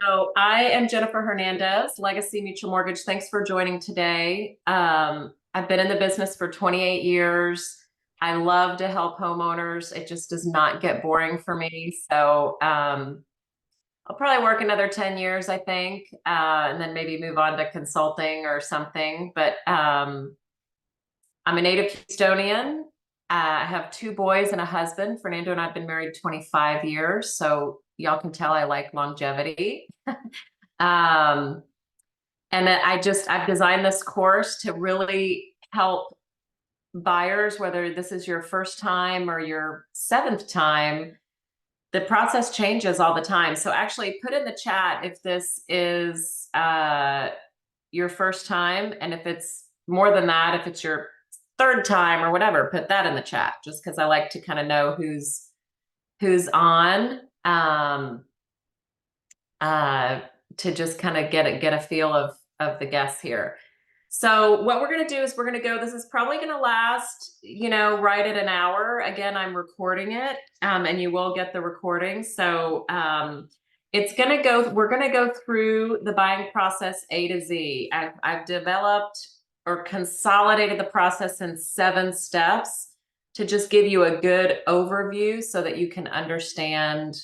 So I am Jennifer Hernandez, Legacy Mutual Mortgage. Thanks for joining today. I've been in the business for 28 years. I love to help homeowners. It just does not get boring for me. So I'll probably work another 10 years, I think, and then maybe move on to consulting or something. But I'm a native Houstonian. I have two boys and a husband. Fernando and I have been married 25 years. So y'all can tell I like longevity. Um, and I've designed this course to really help buyers, whether this is your first time or your seventh time. The process changes all the time. So actually put in the chat if this is your first time, and if it's more than that, if it's your third time or whatever, put that in the chat, just because I like to kind of know who's on. To just kind of get a feel of the guests here. So what we're going to do is we're going to go, this is probably going to last, right at an hour. Again, I'm recording it, and you will get the recording. So we're going to go through the buying process A to Z. I've developed or consolidated the process in 7 steps to just give you a good overview so that you can understand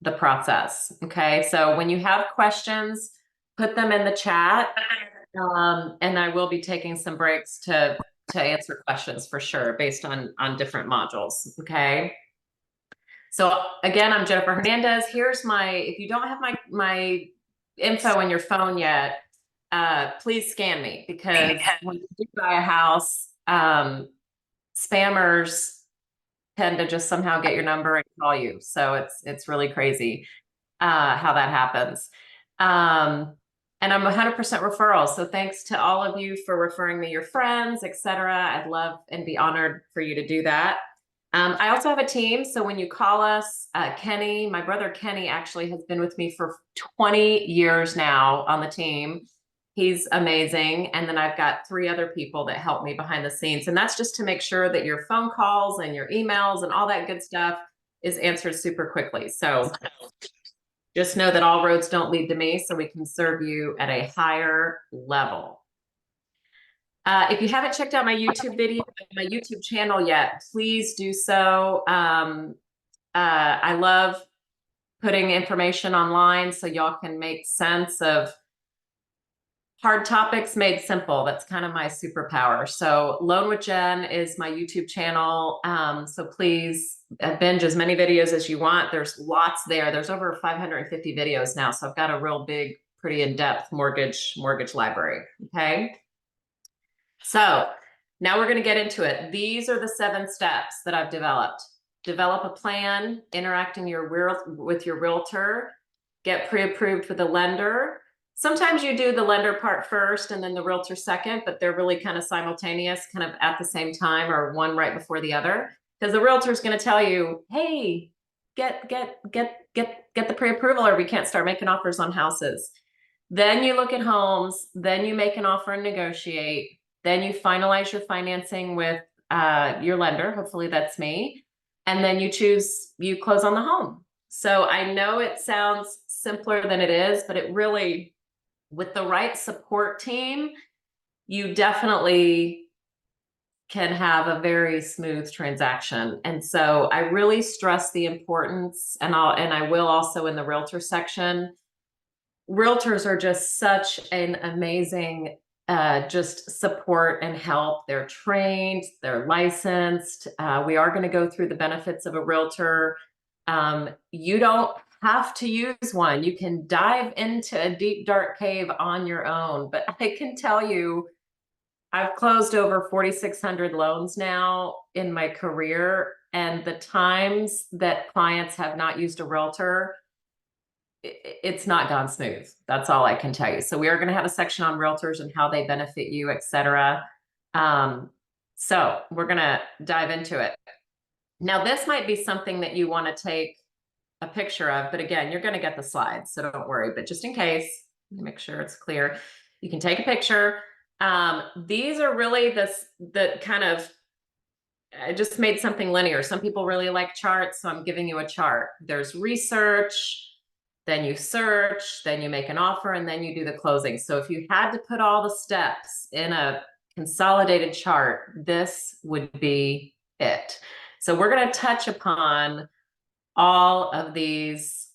the process. Okay. So when you have questions, put them in the chat. And I will be taking some breaks to answer questions for sure, based on different modules. Okay. So again, I'm Jennifer Hernandez. Here's if you don't have my info in your phone yet, please scan me, because when you do buy a house, spammers tend to just somehow get your number and call you. So it's really crazy how that happens. And I'm 100% referral. So thanks to all of you for referring me your friends, etc. I'd love and be honored for you to do that. I also have a team. So when you call us, Kenny, my brother Kenny actually has been with me for 20 years now on the team. He's amazing. And then I've got 3 other people that help me behind the scenes. And that's just to make sure that your phone calls and your emails and all that good stuff is answered super quickly. So just know that all roads don't lead to me, so we can serve you at a higher level. If you haven't checked out my YouTube video, my YouTube channel yet, please do so. I love putting information online so y'all can make sense of hard topics made simple. That's kind of my superpower. So Loan with Jen is my YouTube channel. So please binge as many videos as you want. There's lots there. There's over 550 videos now. So I've got a real big, pretty in-depth mortgage library. Okay. So now we're going to get into it. These are the 7 steps that I've developed. Develop a plan, interacting with your realtor, get pre-approved with a lender. Sometimes you do the lender part first and then the realtor second, but they're really kind of simultaneous, kind of at the same time, or one right before the other. Because the realtor is going to tell you, hey, get the pre-approval or we can't start making offers on houses. Then you look at homes, then you make an offer and negotiate. Then you finalize your financing with your lender. Hopefully that's me. And then you close on the home. So I know it sounds simpler than it is, but it really, with the right support team, you definitely can have a very smooth transaction. And so I really stress the importance, and I will also in the realtor section. Realtors are just such an amazing just support and help. They're trained, they're licensed. We are going to go through the benefits of a realtor. You don't have to use one. You can dive into a deep, dark cave on your own. But I can tell you, I've closed over 4,600 loans now in my career. And the times that clients have not used a realtor, it's not gone smooth. That's all I can tell you. So we are going to have a section on realtors and how they benefit you, etc. So we're going to dive into it. Now, this might be something that you want to take a picture of, but again, you're going to get the slides, so don't worry. But just in case, make sure it's clear, you can take a picture. These are really the kind of, I just made something linear. Some people really like charts, so I'm giving you a chart. There's research, then you search, then you make an offer, and then you do the closing. So if you had to put all the steps in a consolidated chart, this would be it. So we're going to touch upon all of these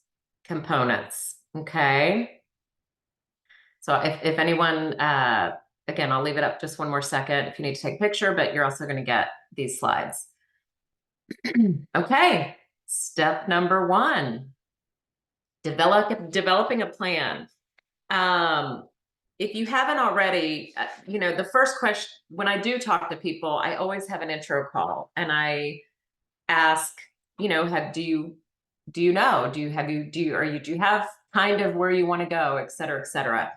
components. Okay. So if anyone, again, I'll leave it up just one more second if you need to take a picture, but you're also going to get these slides. Okay. Step number 1, developing a plan. If you haven't already, the first question, when I do talk to people, I always have an intro call and I ask, do you have kind of where you want to go, et cetera, et cetera.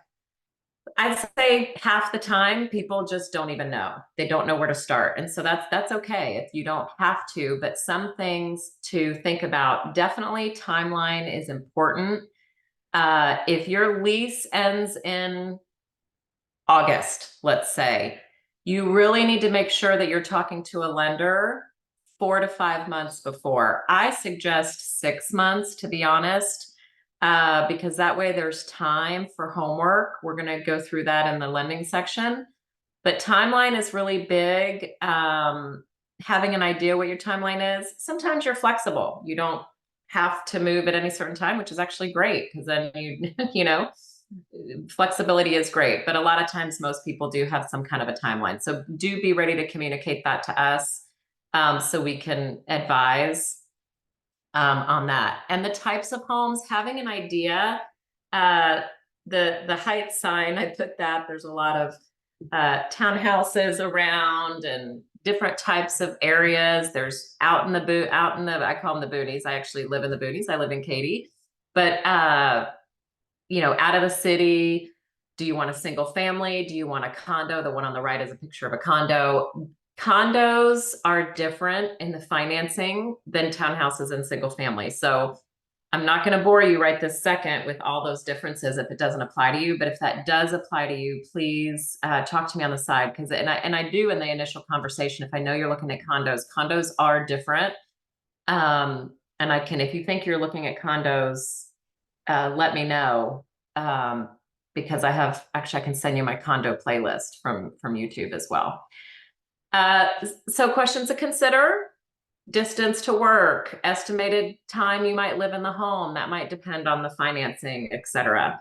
I'd say half the time people just don't even know. They don't know where to start. And so that's okay if you don't have to, but some things to think about. Definitely timeline is important. If your lease ends in August, let's say, you really need to make sure that you're talking to a lender 4 to 5 months before. I suggest 6 months, to be honest, because that way there's time for homework. We're going to go through that in the lending section. But timeline is really big. Having an idea what your timeline is. Sometimes you're flexible. You don't have to move at any certain time, which is actually great because then flexibility is great. But a lot of times most people do have some kind of a timeline. So do be ready to communicate that to us so we can advise on that. And the types of homes, having an idea, the height sign, I put that, there's a lot of townhouses around and different types of areas. There's I call them the boonies. I actually live in the boonies. I live in Katy, but out of the city, do you want a single family? Do you want a condo? The one on the right is a picture of a condo. Condos are different in the financing than townhouses and single family. So I'm not going to bore you right this second with all those differences if it doesn't apply to you. But if that does apply to you, please talk to me on the side, because and I do in the initial conversation. If I know you're looking at condos are different. And if you think you're looking at condos, let me know, because I can send you my condo playlist from YouTube as well. So questions to consider: distance to work, estimated time you might live in the home. That might depend on the financing, etc.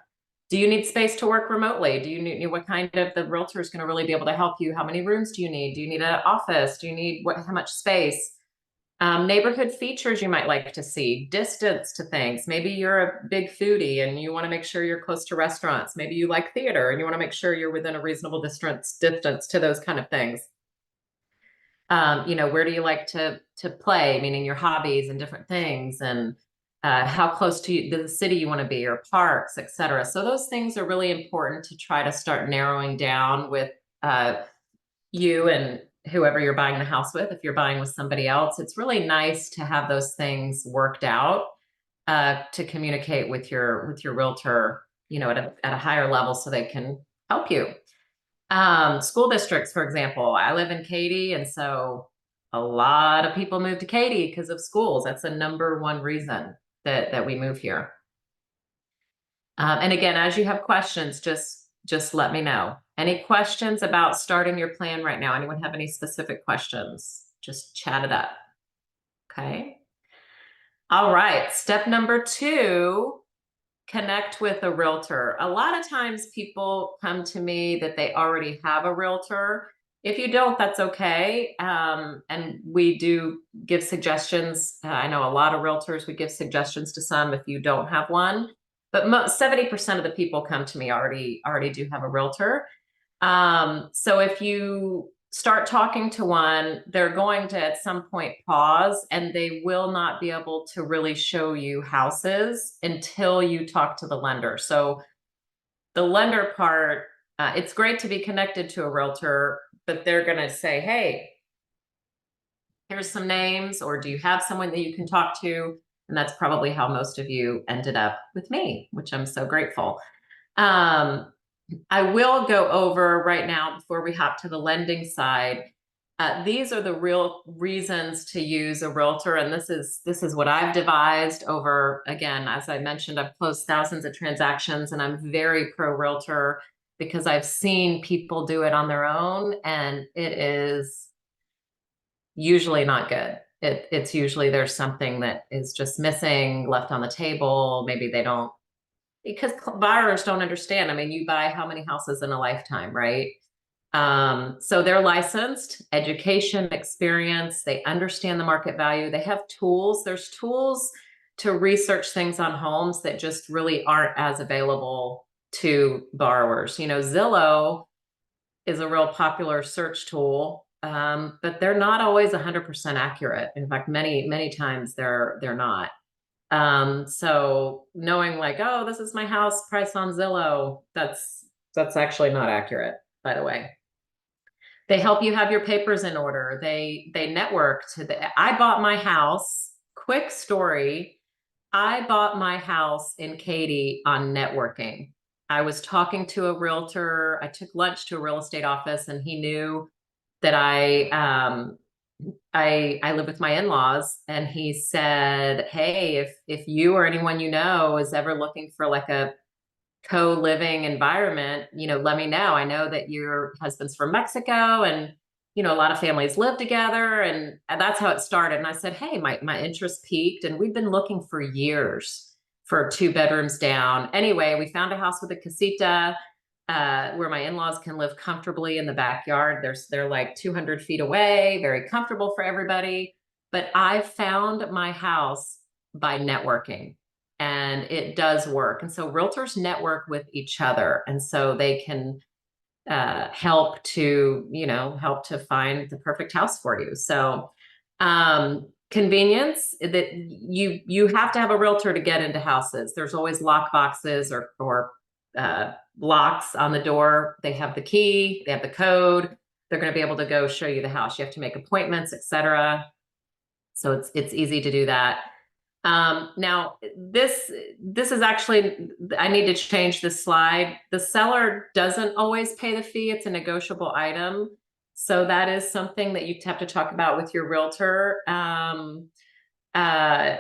Do you need space to work remotely? Do you need what kind of the realtor is going to really be able to help you? How many rooms do you need? Do you need an office? Do you need how much space? Neighborhood features you might like to see, distance to things. Maybe you're a big foodie and you want to make sure you're close to restaurants. Maybe you like theater and you want to make sure you're within a reasonable distance to those kind of things. Where do you like to play, meaning your hobbies and different things, and how close to the city you want to be, or parks, etc. So those things are really important to try to start narrowing down with you and whoever you're buying the house with. If you're buying with somebody else, it's really nice to have those things worked out to communicate with your realtor, at a higher level so they can help you. School districts, for example, I live in Katy, and so a lot of people move to Katy because of schools. That's the #1 reason that we move here. And again, as you have questions, just let me know. Any questions about starting your plan right now? Anyone have any specific questions? Just chat it up. Okay. All right. Step number 2. Connect with a realtor. A lot of times people come to me that they already have a realtor. If you don't, that's okay. And we do give suggestions. I know a lot of realtors, we give suggestions to some if you don't have one, but 70% of the people come to me already do have a realtor. So if you start talking to one, they're going to at some point pause, and they will not be able to really show you houses until you talk to the lender. So the lender part, it's great to be connected to a realtor, but they're going to say, hey, here's some names, or do you have someone that you can talk to? And that's probably how most of you ended up with me, which I'm so grateful. I will go over right now, before we hop to the lending side, These are the real reasons to use a realtor, and this is what I've devised over, again, as I mentioned, I've closed thousands of transactions, and I'm very pro realtor because I've seen people do it on their own, and it is usually not good. It's usually there's something that is just missing, left on the table. Maybe they don't, because buyers don't understand. I mean, you buy how many houses in a lifetime, right? So they're licensed, education, experience, they understand the market value, they have tools. There's tools to research things on homes that just really aren't as available to borrowers. You know, Zillow is a real popular search tool, but they're not always 100% accurate. In fact, many times they're not. So knowing like, oh, this is my house price on Zillow, that's actually not accurate, by the way. They help you have your papers in order. They network to I bought my house, quick story. I bought my house in Katy on networking. I was talking to a realtor. I took lunch to a real estate office, and he knew that I live with my in-laws, and he said, hey, if you or anyone you know is ever looking for like a co-living environment, you know, let me know. I know that your husband's from Mexico, and you know, a lot of families live together, and that's how it started. And I said, hey, my interest peaked, and we've been looking for years for 2 bedrooms down. Anyway, we found a house with a casita where my in-laws can live comfortably in the backyard. They're like 200 feet away, very comfortable for everybody. But I found my house by networking, and it does work. And so realtors network with each other, and so they can help to, you know, help to find the perfect house for you. So convenience, that you have to have a realtor to get into houses. There's always lock boxes or locks on the door. They have the key, they have the code. They're going to be able to go show you the house. You have to make appointments, etc. So it's easy to do that. Now this is actually, I need to change this slide. The seller doesn't always pay the fee. It's a negotiable item. So that is something that you have to talk about with your realtor.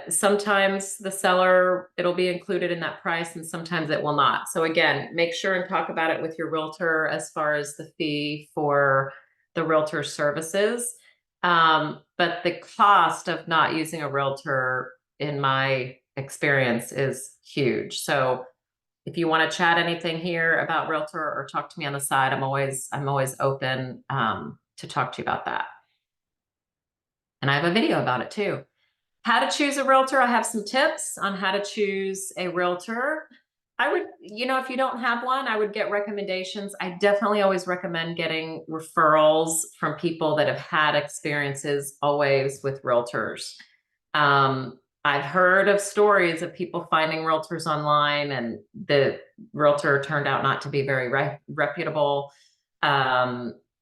Sometimes the seller, it'll be included in that price, and sometimes it will not. So again, make sure and talk about it with your realtor as far as the fee for the realtor services. But the cost of not using a realtor, in my experience, is huge. So if you want to chat anything here about realtor or talk to me on the side, I'm always open to talk to you about that. And I have a video about it too. How to choose a realtor. I have some tips on how to choose a realtor. I would, you know, if you don't have one, I would get recommendations. I definitely always recommend getting referrals from people that have had experiences always with realtors. I've heard of stories of people finding realtors online, and the realtor turned out not to be very reputable.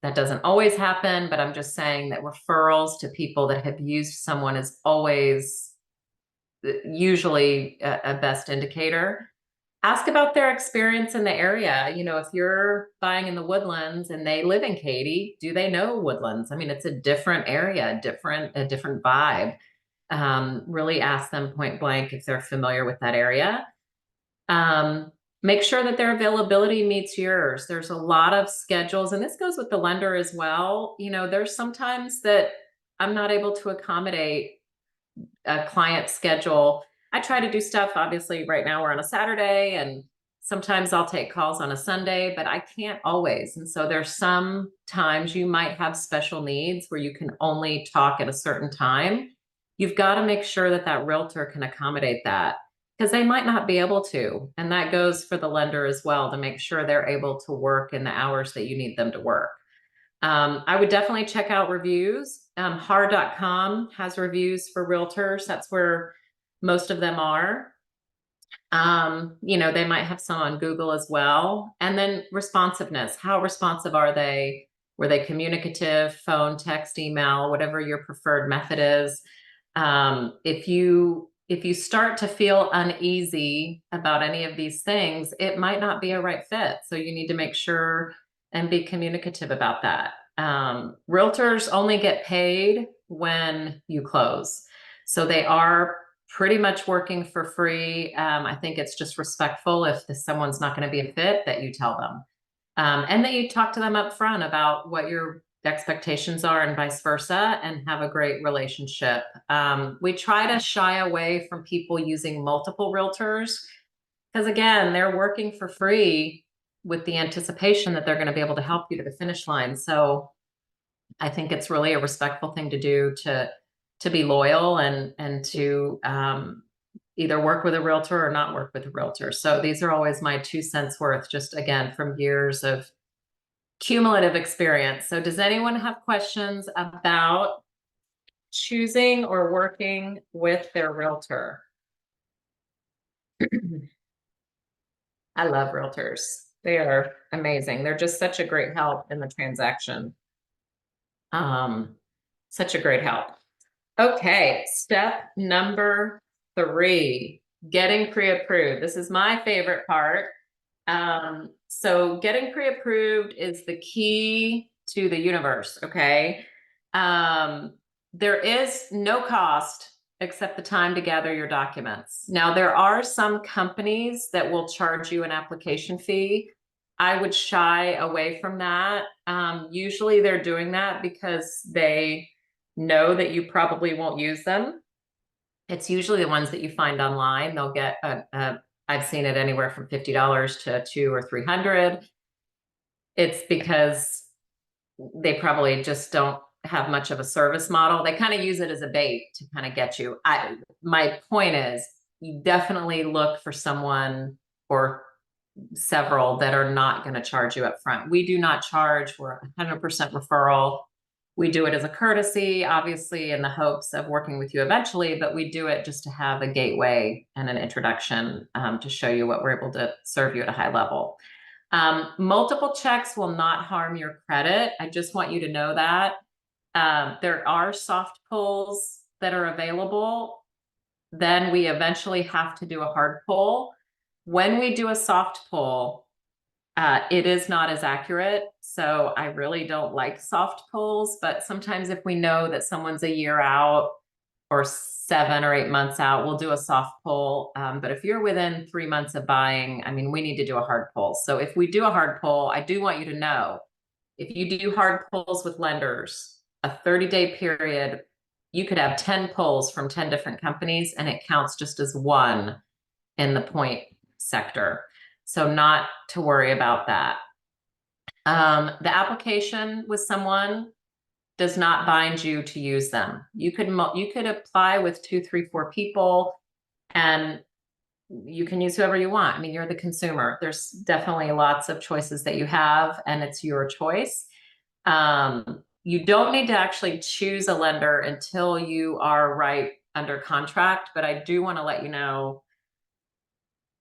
That doesn't always happen, but I'm just saying that referrals to people that have used someone is always usually a best indicator. Ask about their experience in the area. You know, if you're buying in the Woodlands and they live in Katy, do they know Woodlands? I mean, it's a different area, a different vibe. Really ask them point blank if they're familiar with that area. Make sure that their availability meets yours. There's a lot of schedules, and this goes with the lender as well. You know, there's sometimes that I'm not able to accommodate a client schedule. I try to do stuff, obviously right now we're on a Saturday, and sometimes I'll take calls on a Sunday, but I can't always. And so there's some times you might have special needs where you can only talk at a certain time. You've got to make sure that that realtor can accommodate that, because they might not be able to. And that goes for the lender as well, to make sure they're able to work in the hours that you need them to work. I would definitely check out reviews. Hard.com has reviews for realtors. That's where most of them are. You know, they might have some on Google as well. And then responsiveness. How responsive are they? Were they communicative? Phone, text, email, whatever your preferred method is. If you start to feel uneasy about any of these things, it might not be a right fit. So you need to make sure and be communicative about that. Realtors only get paid when you close. So they are pretty much working for free. I think it's just respectful if someone's not going to be a fit that you tell them. And that you talk to them up front about what your expectations are and vice versa, and have a great relationship. We try to shy away from people using multiple realtors because, again, they're working for free with the anticipation that they're going to be able to help you to the finish line. So I think it's really a respectful thing to do to be loyal and to either work with a realtor or not work with a realtor. So these are always my 2 cents worth, just again, from years of cumulative experience. So does anyone have questions about choosing or working with their realtor? I love realtors. They are amazing. They're just such a great help in the transaction. Such a great help. Okay, step number 3, getting pre-approved. This is my favorite part. So getting pre-approved is the key to the universe, okay? There is no cost except the time to gather your documents. Now, there are some companies that will charge you an application fee. I would shy away from that. Usually they're doing that because they know that you probably won't use them. It's usually the ones that you find online. They'll get I've seen it anywhere from $50 to $200 or $300. It's because they probably just don't have much of a service model. They kind of use it as a bait to kind of get you. My point is, you definitely look for someone or several that are not going to charge you up front. We do not charge. We're 100% referral. We do it as a courtesy, obviously, in the hopes of working with you eventually, but we do it just to have a gateway and an introduction to show you what we're able to serve you at a high level. Multiple checks will not harm your credit. I just want you to know that. There are soft pulls that are available. Then we eventually have to do a hard pull. When we do a soft pull, it is not as accurate. So I really don't like soft pulls, but sometimes if we know that someone's a year out or 7 or 8 months out, we'll do a soft pull. But if you're within 3 months of buying, I mean, we need to do a hard pull. So if we do a hard pull, I do want you to know, if you do hard pulls with lenders, a 30-day period, you could have 10 pulls from 10 different companies and it counts just as one in the point sector. So not to worry about that. The application with someone does not bind you to use them. You could apply with 2, 3, 4 people and you can use whoever you want. I mean, you're the consumer. There's definitely lots of choices that you have and it's your choice. You don't need to actually choose a lender until you are right under contract, but I do want to let you know,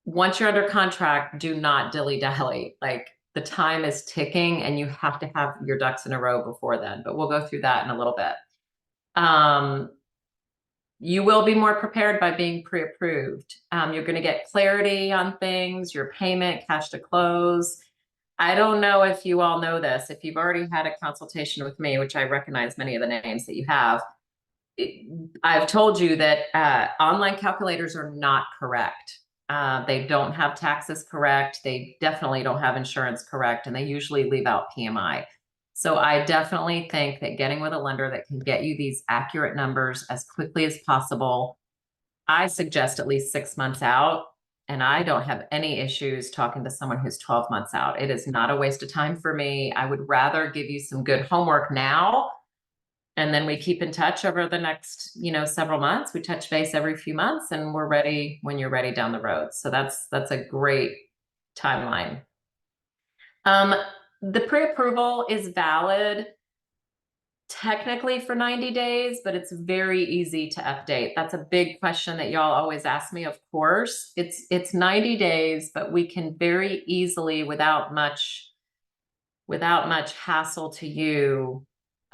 once you're under contract, do not dilly-dally. Like, the time is ticking and you have to have your ducks in a row before then, but we'll go through that in a little bit. You will be more prepared by being pre-approved. You're going to get clarity on things, your payment, cash to close. I don't know if you all know this. If you've already had a consultation with me, which I recognize many of the names that you have, I've told you that online calculators are not correct. They don't have taxes correct. They definitely don't have insurance correct. And they usually leave out PMI. So I definitely think that getting with a lender that can get you these accurate numbers as quickly as possible, I suggest at least 6 months out. And I don't have any issues talking to someone who's 12 months out. It is not a waste of time for me. I would rather give you some good homework now, and then we keep in touch over the next, several months. We touch base every few months and we're ready when you're ready down the road. So that's a great timeline. The pre-approval is valid technically for 90 days, but it's very easy to update. That's a big question that y'all always ask me. Of course, it's 90 days, but we can very easily, without much hassle to you,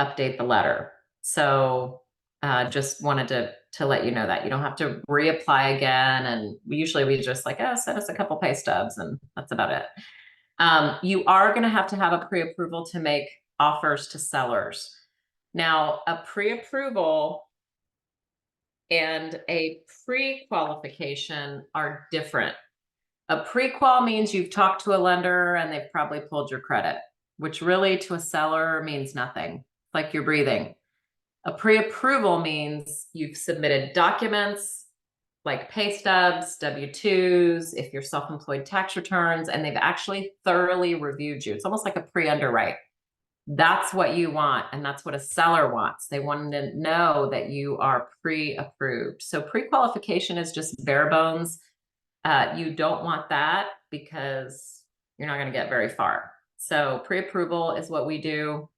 update the letter. So just wanted to let you know that you don't have to reapply again. And we just like, send us a couple pay stubs and that's about it. You are going to have a pre-approval to make offers to sellers. Now, a pre-approval and a pre-qualification are different. A pre-qual means you've talked to a lender and they've probably pulled your credit, which really to a seller means nothing, like you're breathing. A pre-approval means you've submitted documents like pay stubs, W-2s, if you're self-employed, tax returns, and they've actually thoroughly reviewed you. It's almost like a pre-underwrite. That's what you want, and that's what a seller wants. They want to know that you are pre-approved. So pre-qualification is just bare bones. You don't want that because you're not going to get very far. So pre-approval is what we do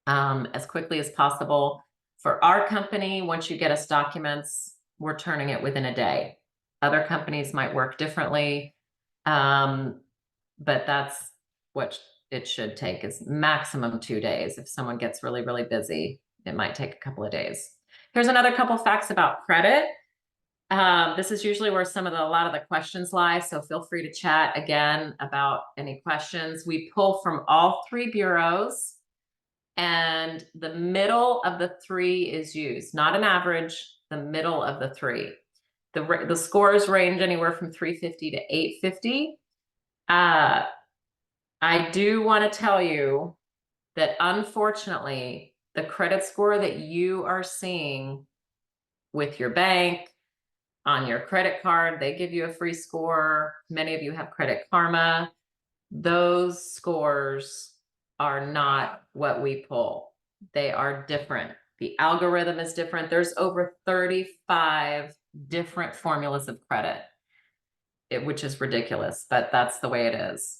as quickly as possible. For our company, once you get us documents, we're turning it within a day. Other companies might work differently, but that's what it should take, is maximum 2 days. If someone gets really, really busy, it might take a couple of days. Here's another couple facts about credit. This is usually where a lot of the questions lie, so feel free to chat again about any questions. We pull from all 3 bureaus, and the middle of the 3 is used, not an average, the middle of the 3. The scores range anywhere from 350 to 850. I do want to tell you that unfortunately, the credit score that you are seeing with your bank, on your credit card, they give you a free score. Many of you have Credit Karma. Those scores are not what we pull. They are different. The algorithm is different. There's over 35 different formulas of credit, which is ridiculous, but that's the way it is.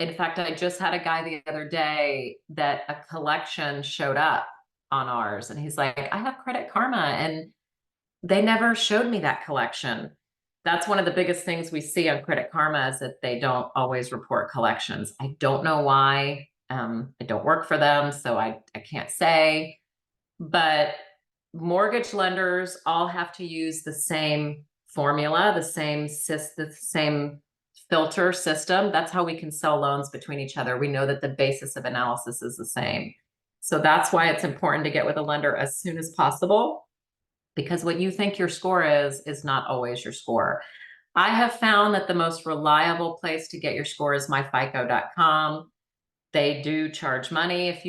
In fact, I just had a guy the other day that a collection showed up on ours, and he's like, I have Credit Karma, and they never showed me that collection. That's one of the biggest things we see on Credit Karma, is that they don't always report collections. I don't know why. I don't work for them, so I can't say. But mortgage lenders all have to use the same formula, the same filter system. That's how we can sell loans between each other. We know that the basis of analysis is the same. So that's why it's important to get with a lender as soon as possible, because what you think your score is not always your score. I have found that the most reliable place to get your score is myfico.com. They do charge money if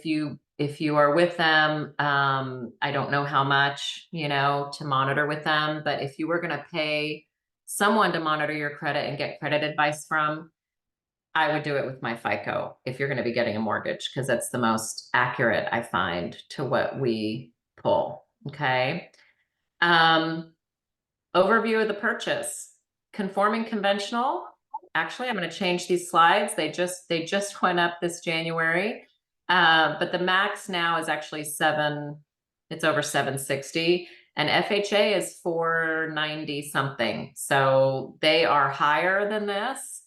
you are with them. I don't know how much, to monitor with them, but if you were going to pay someone to monitor your credit and get credit advice from, I would do it with myFICO if you're going to be getting a mortgage, because that's the most accurate, I find, to what we pull. Okay. Overview of the purchase. Conforming conventional. Actually, I'm going to change these slides. They just went up this January. But the max now is actually it's over 760, and FHA is 490 something. So they are higher than this.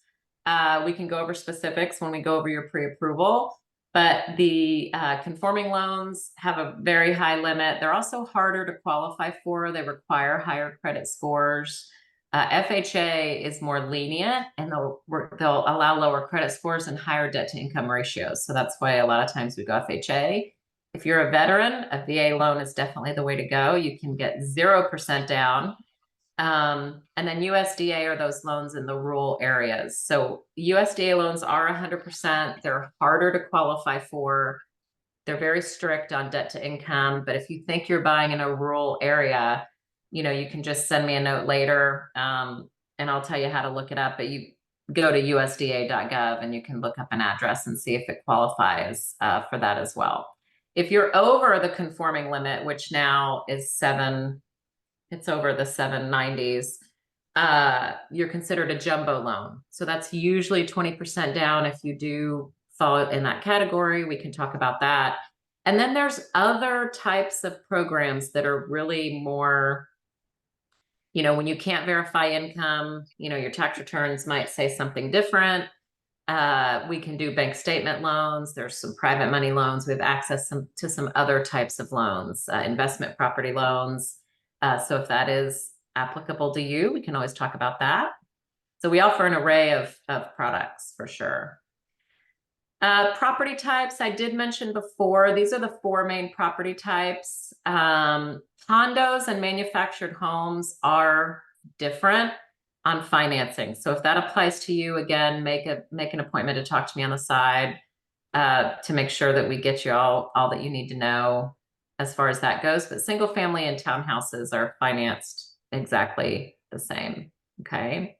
We can go over specifics when we go over your pre-approval, but the conforming loans have a very high limit. They're also harder to qualify for. They require higher credit scores. FHA is more lenient, and they'll allow lower credit scores and higher debt to income ratios. So that's why a lot of times we go FHA. If you're a veteran, a VA loan is definitely the way to go. You can get 0% down. And then USDA are those loans in the rural areas. So USDA loans are 100%. They're harder to qualify for. They're very strict on debt to income. But if you think you're buying in a rural area, you can just send me a note later, and I'll tell you how to look it up. But you go to usda.gov and you can look up an address and see if it qualifies for that as well. If you're over the conforming limit, which now is it's over the 790s, you're considered a jumbo loan. So that's usually 20% down. If you do fall in that category, we can talk about that. And then there's other types of programs that are really more, when you can't verify income, your tax returns might say something different. We can do bank statement loans. There's some private money loans. We have access to some other types of loans, investment property loans. So if that is applicable to you, we can always talk about that. So we offer an array of products for sure. Property types, I did mention before, these are the 4 main property types. Condos and manufactured homes are different on financing. So if that applies to you, again, make an appointment to talk to me on the side to make sure that we get you all that you need to know as far as that goes. But single family and townhouses are financed exactly the same. Okay.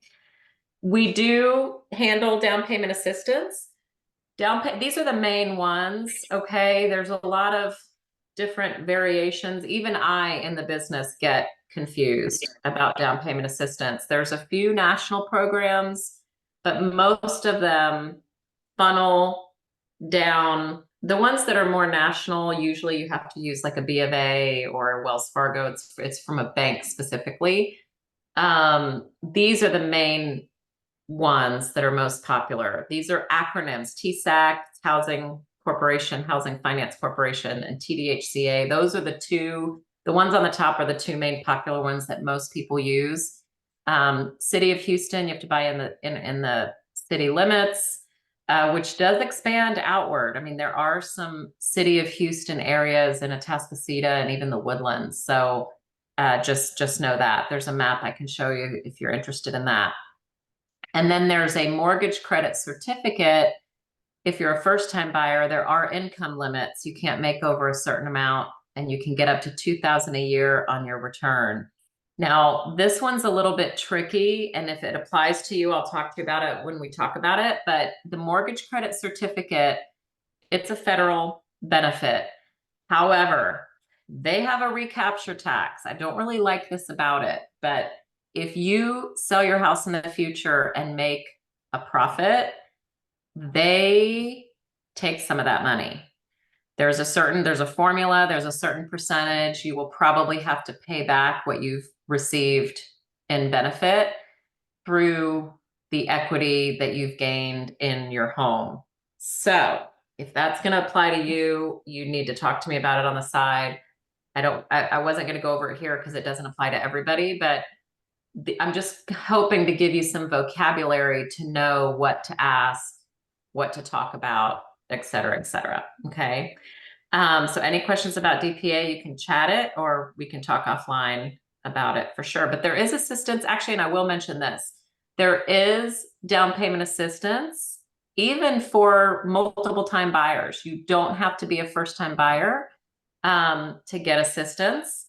We do handle down payment assistance. These are the main ones. Okay. There's a lot of different variations. Even I in the business get confused about down payment assistance. There's a few national programs, but most of them funnel down. The ones that are more national, usually you have to use like a B of A or Wells Fargo. It's from a bank specifically. These are the main ones that are most popular. These are acronyms: TSAC, Housing Corporation, Housing Finance Corporation, and TDHCA. Those are the ones on the top are the 2 main popular ones that most people use. City of Houston, you have to buy in the city limits, which does expand outward. I mean, there are some City of Houston areas in Atascocita and even the Woodlands. So just know that. There's a map I can show you if you're interested in that. And then there's a mortgage credit certificate. If you're a first-time buyer, there are income limits. You can't make over a certain amount, and you can get up to $2,000 a year on your return. Now, this one's a little bit tricky, and if it applies to you, I'll talk to you about it when we talk about it. But the mortgage credit certificate, it's a federal benefit. However, they have a recapture tax. I don't really like this about it, but if you sell your house in the future and make a profit, they take some of that money. There's a formula, there's a certain percentage. You will probably have to pay back what you've received in benefit through the equity that you've gained in your home. So if that's going to apply to you, you need to talk to me about it on the side. I wasn't going to go over it here because it doesn't apply to everybody, but I'm just hoping to give you some vocabulary to know what to ask, what to talk about, et cetera, et cetera. Okay. So any questions about DPA, you can chat it or we can talk offline about it for sure. But there is assistance actually, and I will mention this. There is down payment assistance, even for multiple time buyers. You don't have to be a first time buyer to get assistance.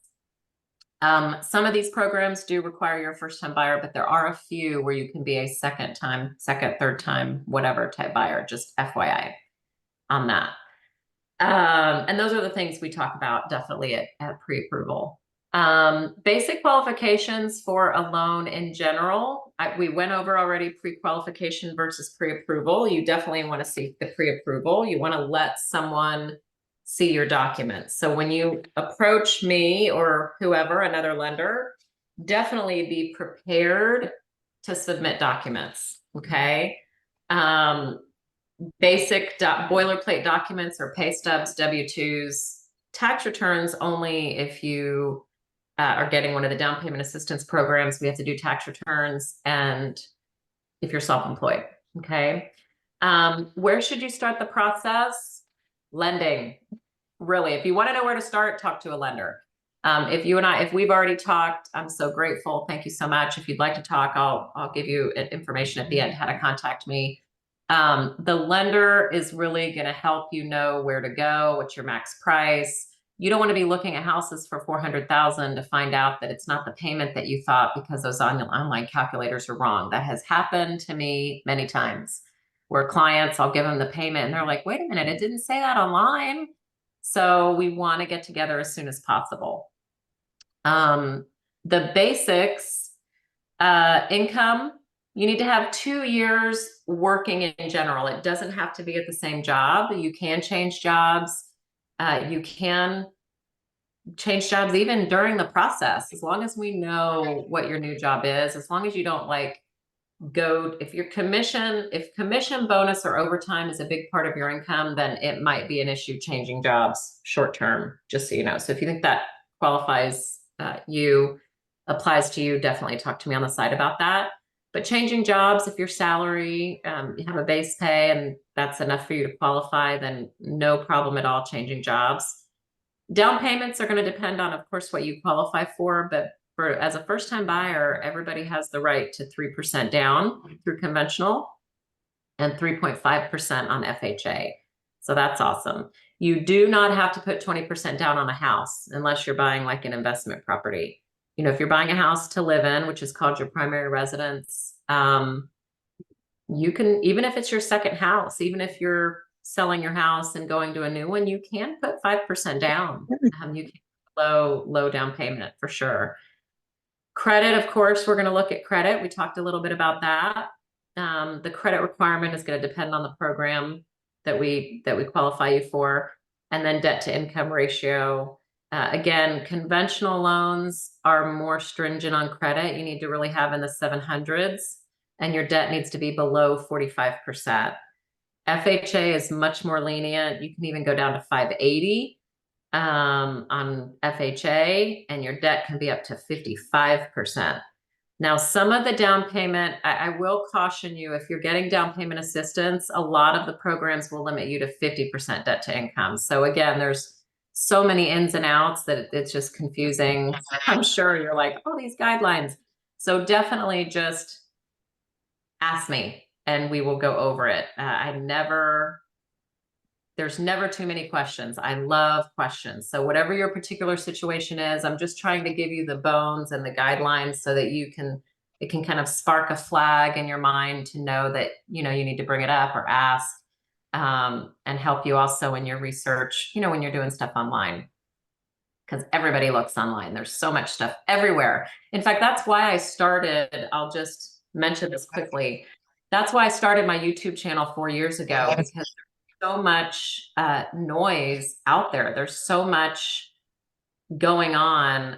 Some of these programs do require you're a first time buyer, but there are a few where you can be a second, third time, whatever type buyer, just FYI on that. And those are the things we talk about definitely at pre-approval. Basic qualifications for a loan in general. We went over already pre-qualification versus pre-approval. You definitely want to seek the pre-approval. You want to let someone see your documents. So when you approach me or whoever, another lender, definitely be prepared to submit documents. Okay. Basic boilerplate documents or pay stubs, W-2s, tax returns only if you are getting one of the down payment assistance programs. We have to do tax returns, and if you're self-employed. Okay. Where should you start the process? Lending. Really, if you want to know where to start, talk to a lender. If we've already talked, I'm so grateful. Thank you so much. If you'd like to talk, I'll give you information at the end how to contact me. The lender is really going to help you know where to go, what's your max price. You don't want to be looking at houses for $400,000 to find out that it's not the payment that you thought because those online calculators are wrong. That has happened to me many times where clients, I'll give them the payment and they're like, wait a minute, it didn't say that online. So we want to get together as soon as possible. The basics, income, you need to have 2 years working in general. It doesn't have to be at the same job. You can change jobs. You can change jobs even during the process, as long as we know what your new job is, as long as you don't if commission, bonus, or overtime is a big part of your income, then it might be an issue changing jobs short term, just so you know. So if you think that qualifies applies to you, definitely talk to me on the side about that. But changing jobs, if your salary, you have a base pay and that's enough for you to qualify, then no problem at all changing jobs. Down payments are going to depend on, of course, what you qualify for, but as a first-time buyer, everybody has the right to 3% down through conventional and 3.5% on FHA. So that's awesome. You do not have to put 20% down on a house unless you're buying like an investment property. You know, if you're buying a house to live in, which is called your primary residence, you can, even if it's your second house, even if you're selling your house and going to a new one, you can put 5% down. You can low down payment for sure. Credit, of course, we're going to look at credit. We talked a little bit about that. The credit requirement is going to depend on the program that we qualify you for, and then debt to income ratio. Again, conventional loans are more stringent on credit. You need to really have in the 700s, and your debt needs to be below 45%. FHA is much more lenient. You can even go down to 580 on FHA, and your debt can be up to 55%. Now, some of the down payment, I will caution you, if you're getting down payment assistance, a lot of the programs will limit you to 50% debt to income. So again, there's so many ins and outs that it's just confusing. I'm sure you're like, oh, these guidelines. So definitely just ask me and we will go over it. There's never too many questions. I love questions. So whatever your particular situation is, I'm just trying to give you the bones and the guidelines so that it can kind of spark a flag in your mind to know that, you need to bring it up or ask, and help you also in your research, when you're doing stuff online, because everybody looks online. There's so much stuff everywhere. In fact, that's why I started, I'll just mention this quickly. That's why I started my YouTube channel 4 years ago, because so much noise out there. There's so much going on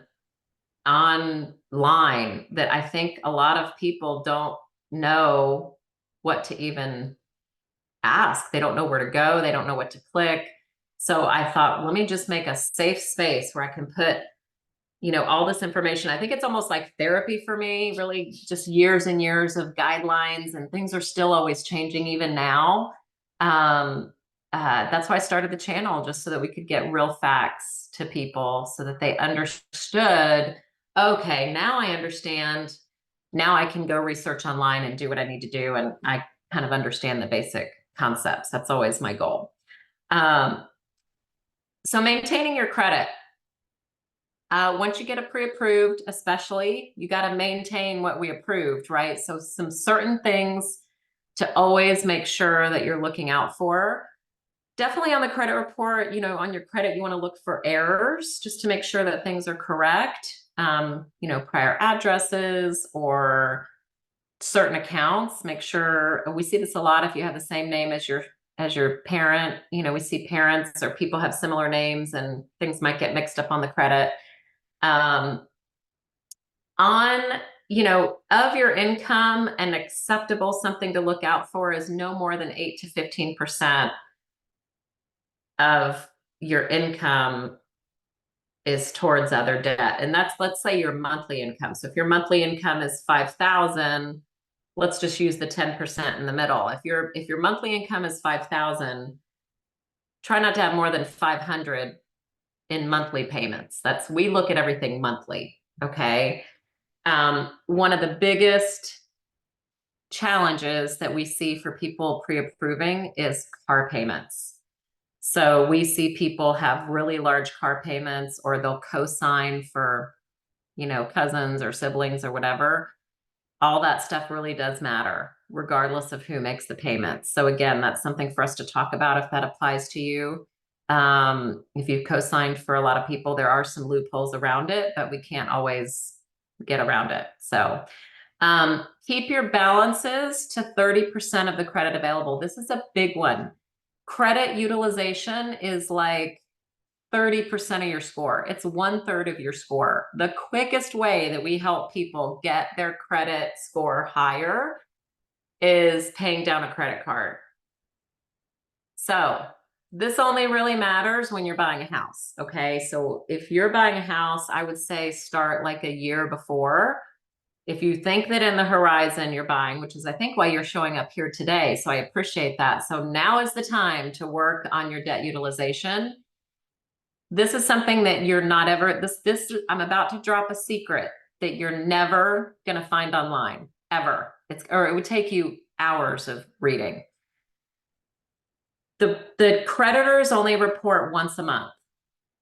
online that I think a lot of people don't know what to even ask. They don't know where to go. They don't know what to click. So I thought, let me just make a safe space where I can put, all this information. I think it's almost like therapy for me, really just years and years of guidelines, and things are still always changing even now. That's why I started the channel, just so that we could get real facts to people so that they understood, okay, now I understand. Now I can go research online and do what I need to do. And I kind of understand the basic concepts. That's always my goal. So maintaining your credit. Once you get a pre-approved, especially, you got to maintain what we approved, right? So some certain things to always make sure that you're looking out for. Definitely on the credit report, on your credit, you want to look for errors just to make sure that things are correct. Prior addresses or certain accounts. Make sure, we see this a lot if you have the same name as your parent. We see parents or people have similar names and things might get mixed up on the credit. Of your income, and acceptable, something to look out for is no more than 8 to 15% of your income is towards other debt. And that's, let's say, your monthly income. So if your monthly income is 5,000, let's just use the 10% in the middle. If your monthly income is 5,000, try not to have more than 500 in monthly payments. We look at everything monthly. Okay. One of the biggest challenges that we see for people pre-approving is car payments. So we see people have really large car payments, or they'll co-sign for, cousins or siblings or whatever. All that stuff really does matter, regardless of who makes the payments. So again, that's something for us to talk about if that applies to you. If you've co-signed for a lot of people, there are some loopholes around it, but we can't always get around it. So keep your balances to 30% of the credit available. This is a big one. Credit utilization is like 30% of your score. It's 1/3 of your score. The quickest way that we help people get their credit score higher is paying down a credit card. So this only really matters when you're buying a house. Okay. So if you're buying a house, I would say start like a year before. If you think that in the horizon you're buying, which is I think why you're showing up here today, so I appreciate that. So now is the time to work on your debt utilization. This is something that you're not ever, I'm about to drop a secret that you're never going to find online, ever. Or it would take you hours of reading. The creditors only report once a month.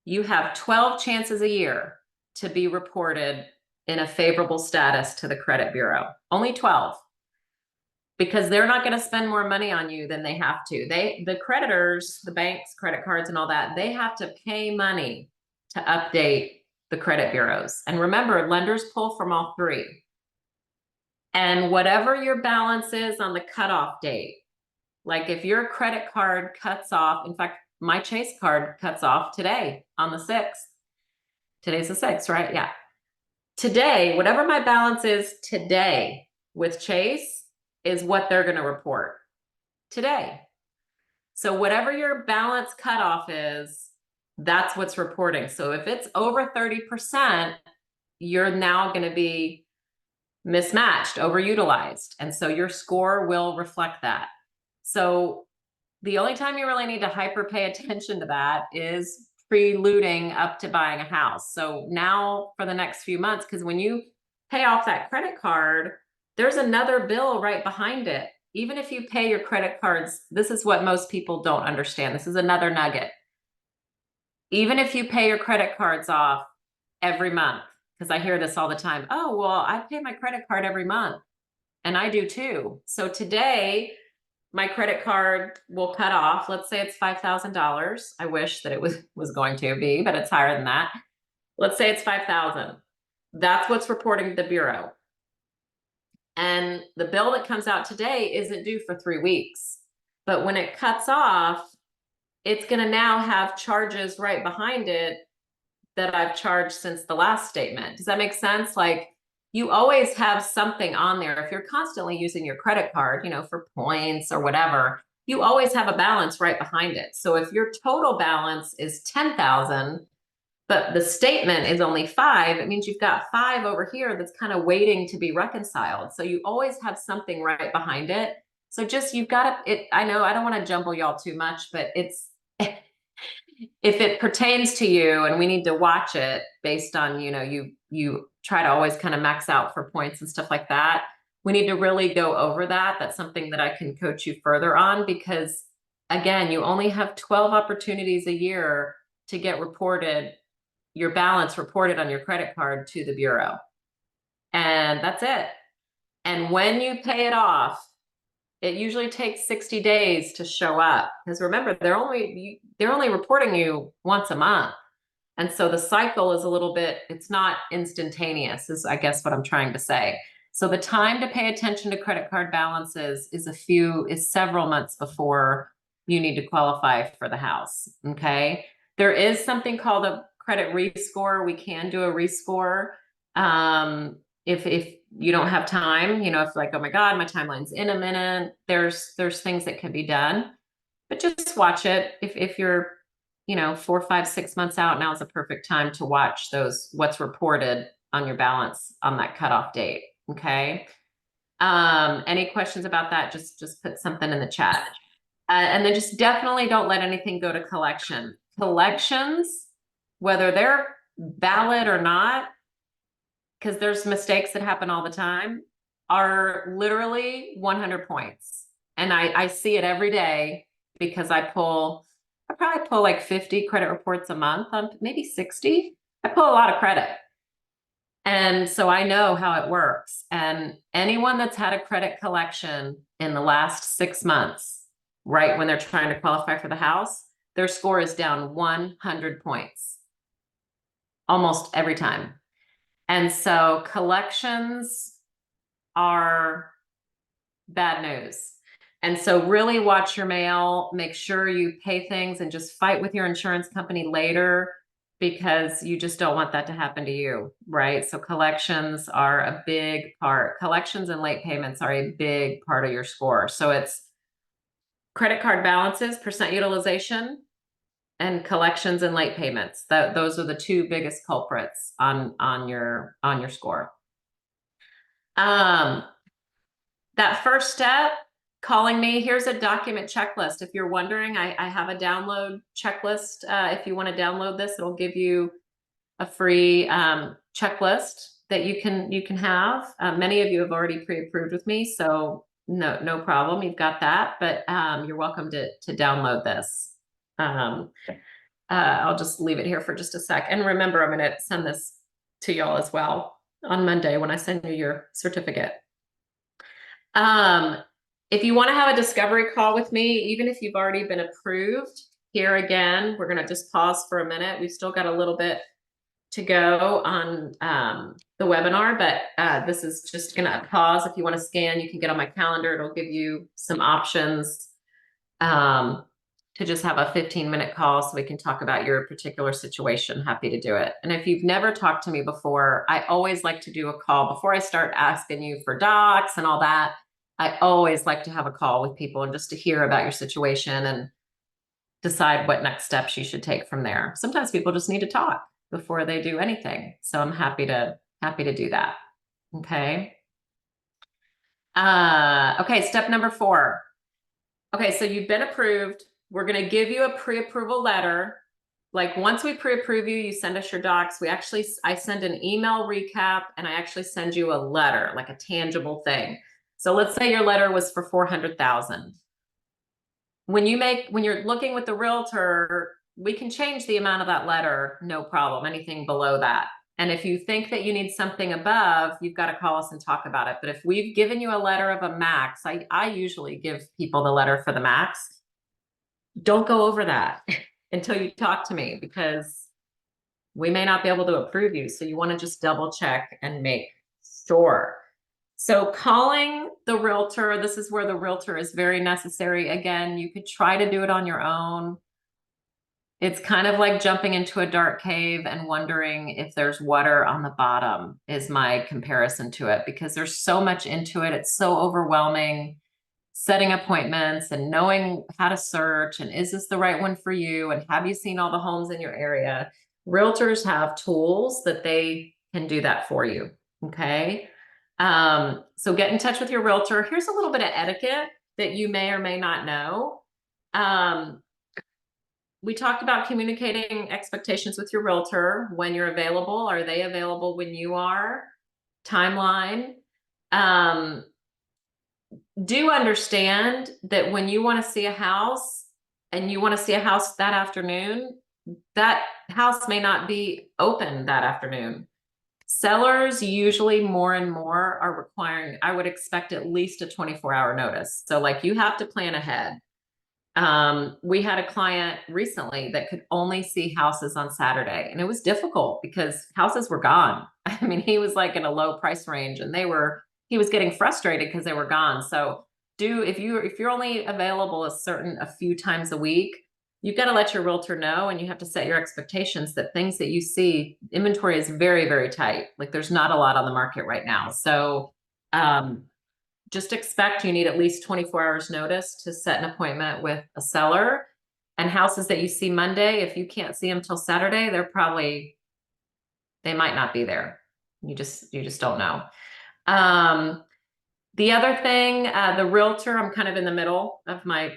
You have 12 chances a year to be reported in a favorable status to the credit bureau. Only 12. Because they're not going to spend more money on you than they have to. The creditors, the banks, credit cards and all that, they have to pay money to update the credit bureaus. And remember, lenders pull from all three. And whatever your balance is on the cutoff date, like if your credit card cuts off, in fact, my Chase card cuts off today on the 6th. Today's the 6th, right? Yeah. Today, whatever my balance is today with Chase is what they're going to report today. So whatever your balance cutoff is, that's what's reporting. So if it's over 30%, you're now going to be mismatched, overutilized. And so your score will reflect that. So the only time you really need to hyper pay attention to that is preluding up to buying a house. So now for the next few months, because when you pay off that credit card, there's another bill right behind it. Even if you pay your credit cards, this is what most people don't understand. This is another nugget. Even if you pay your credit cards off every month, because I hear this all the time. Oh, well, I pay my credit card every month. And I do too. So today, my credit card will cut off. Let's say it's $5,000. I wish that it was going to be, but it's higher than that. Let's say it's $5,000. That's what's reporting to the bureau. And the bill that comes out today isn't due for 3 weeks. But when it cuts off, it's going to now have charges right behind it that I've charged since the last statement. Does that make sense? Like, you always have something on there. If you're constantly using your credit card, for points or whatever, you always have a balance right behind it. So if your total balance is 10,000, but the statement is only 5, it means you've got 5 over here that's kind of waiting to be reconciled. So you always have something right behind it. So just, you've got to, I know I don't want to jumble y'all too much, but it's, if it pertains to you and we need to watch it based on, you try to always kind of max out for points and stuff like that, we need to really go over that. That's something that I can coach you further on, because again, you only have 12 opportunities a year to get your balance reported on your credit card to the bureau. And that's it. And when you pay it off, it usually takes 60 days to show up, because remember, they're only reporting you once a month. And so the cycle is a little bit, it's not instantaneous, is I guess what I'm trying to say. So the time to pay attention to credit card balances is several months before you need to qualify for the house. Okay. There is something called a credit rescore. We can do a rescore. If you don't have time, if like, oh my God, my timeline's in a minute, there's things that can be done, but just watch it. If you're, 4, 5, 6 months out, now is a perfect time to watch what's reported on your balance on that cutoff date. Okay. Any questions about that? Just put something in the chat. And then just definitely don't let anything go to collection. Collections, whether they're valid or not, because there's mistakes that happen all the time, are literally 100 points. And I see it every day, because I probably pull like 50 credit reports a month, maybe 60. I pull a lot of credit. And so I know how it works. And anyone that's had a credit collection in the last 6 months, right when they're trying to qualify for the house, their score is down 100 points almost every time. And so collections are bad news. And so really watch your mail, make sure you pay things, and just fight with your insurance company later, because you just don't want that to happen to you, right? So collections are a big part. Collections and late payments are a big part of your score. So it's credit card balances, percent utilization, and collections and late payments. Those are the 2 biggest culprits on your score. That first step, calling me, here's a document checklist. If you're wondering, I have a download checklist. If you want to download this, it'll give you a free checklist that you can have. Many of you have already pre-approved with me, so no problem. You've got that, but you're welcome to download this. I'll just leave it here for just a sec. And remember, I'm going to send this to y'all as well on Monday when I send you your certificate. If you want to have a discovery call with me, even if you've already been approved, here again, we're going to just pause for a minute. We've still got a little bit to go on the webinar, but this is just going to pause. If you want to scan, you can get on my calendar. It'll give you some options to just have a 15-minute call so we can talk about your particular situation. Happy to do it. And if you've never talked to me before, I always like to do a call before I start asking you for docs and all that. I always like to have a call with people and just to hear about your situation and decide what next steps you should take from there. Sometimes people just need to talk before they do anything. So I'm happy to do that. Okay. Okay, step number 4. Okay, so you've been approved. We're going to give you a pre-approval letter. Like once we pre-approve you, you send us your docs. I send an email recap and I actually send you a letter, like a tangible thing. So let's say your letter was for $400,000. When you're looking with the realtor, we can change the amount of that letter, no problem, anything below that. And if you think that you need something above, you've got to call us and talk about it. But if we've given you a letter of a max, I usually give people the letter for the max. Don't go over that until you talk to me, because we may not be able to approve you. So you want to just double check and make sure. So calling the realtor, this is where the realtor is very necessary. Again, you could try to do it on your own. It's kind of like jumping into a dark cave and wondering if there's water on the bottom is my comparison to it, because there's so much into it. It's so overwhelming, setting appointments and knowing how to search and is this the right one for you? And have you seen all the homes in your area? Realtors have tools that they can do that for you. Okay. So get in touch with your realtor. Here's a little bit of etiquette that you may or may not know. We talked about communicating expectations with your realtor when you're available. Are they available when you are? Timeline. Do understand that when you want to see a house and you want to see a house that afternoon, that house may not be open that afternoon. Sellers usually more and more are requiring, I would expect at least a 24-hour notice. So like you have to plan ahead. We had a client recently that could only see houses on Saturday, and it was difficult because houses were gone. I mean, he was like in a low price range and he was getting frustrated because they were gone. So if you're only available a few times a week, you've got to let your realtor know, and you have to set your expectations that things that you see, inventory is very, very tight. Like there's not a lot on the market right now. So, just expect you need at least 24 hours notice to set an appointment with a seller. And houses that you see Monday, if you can't see them till Saturday, they might not be there. You just don't know. The other thing, the realtor, I'm kind of in the middle of my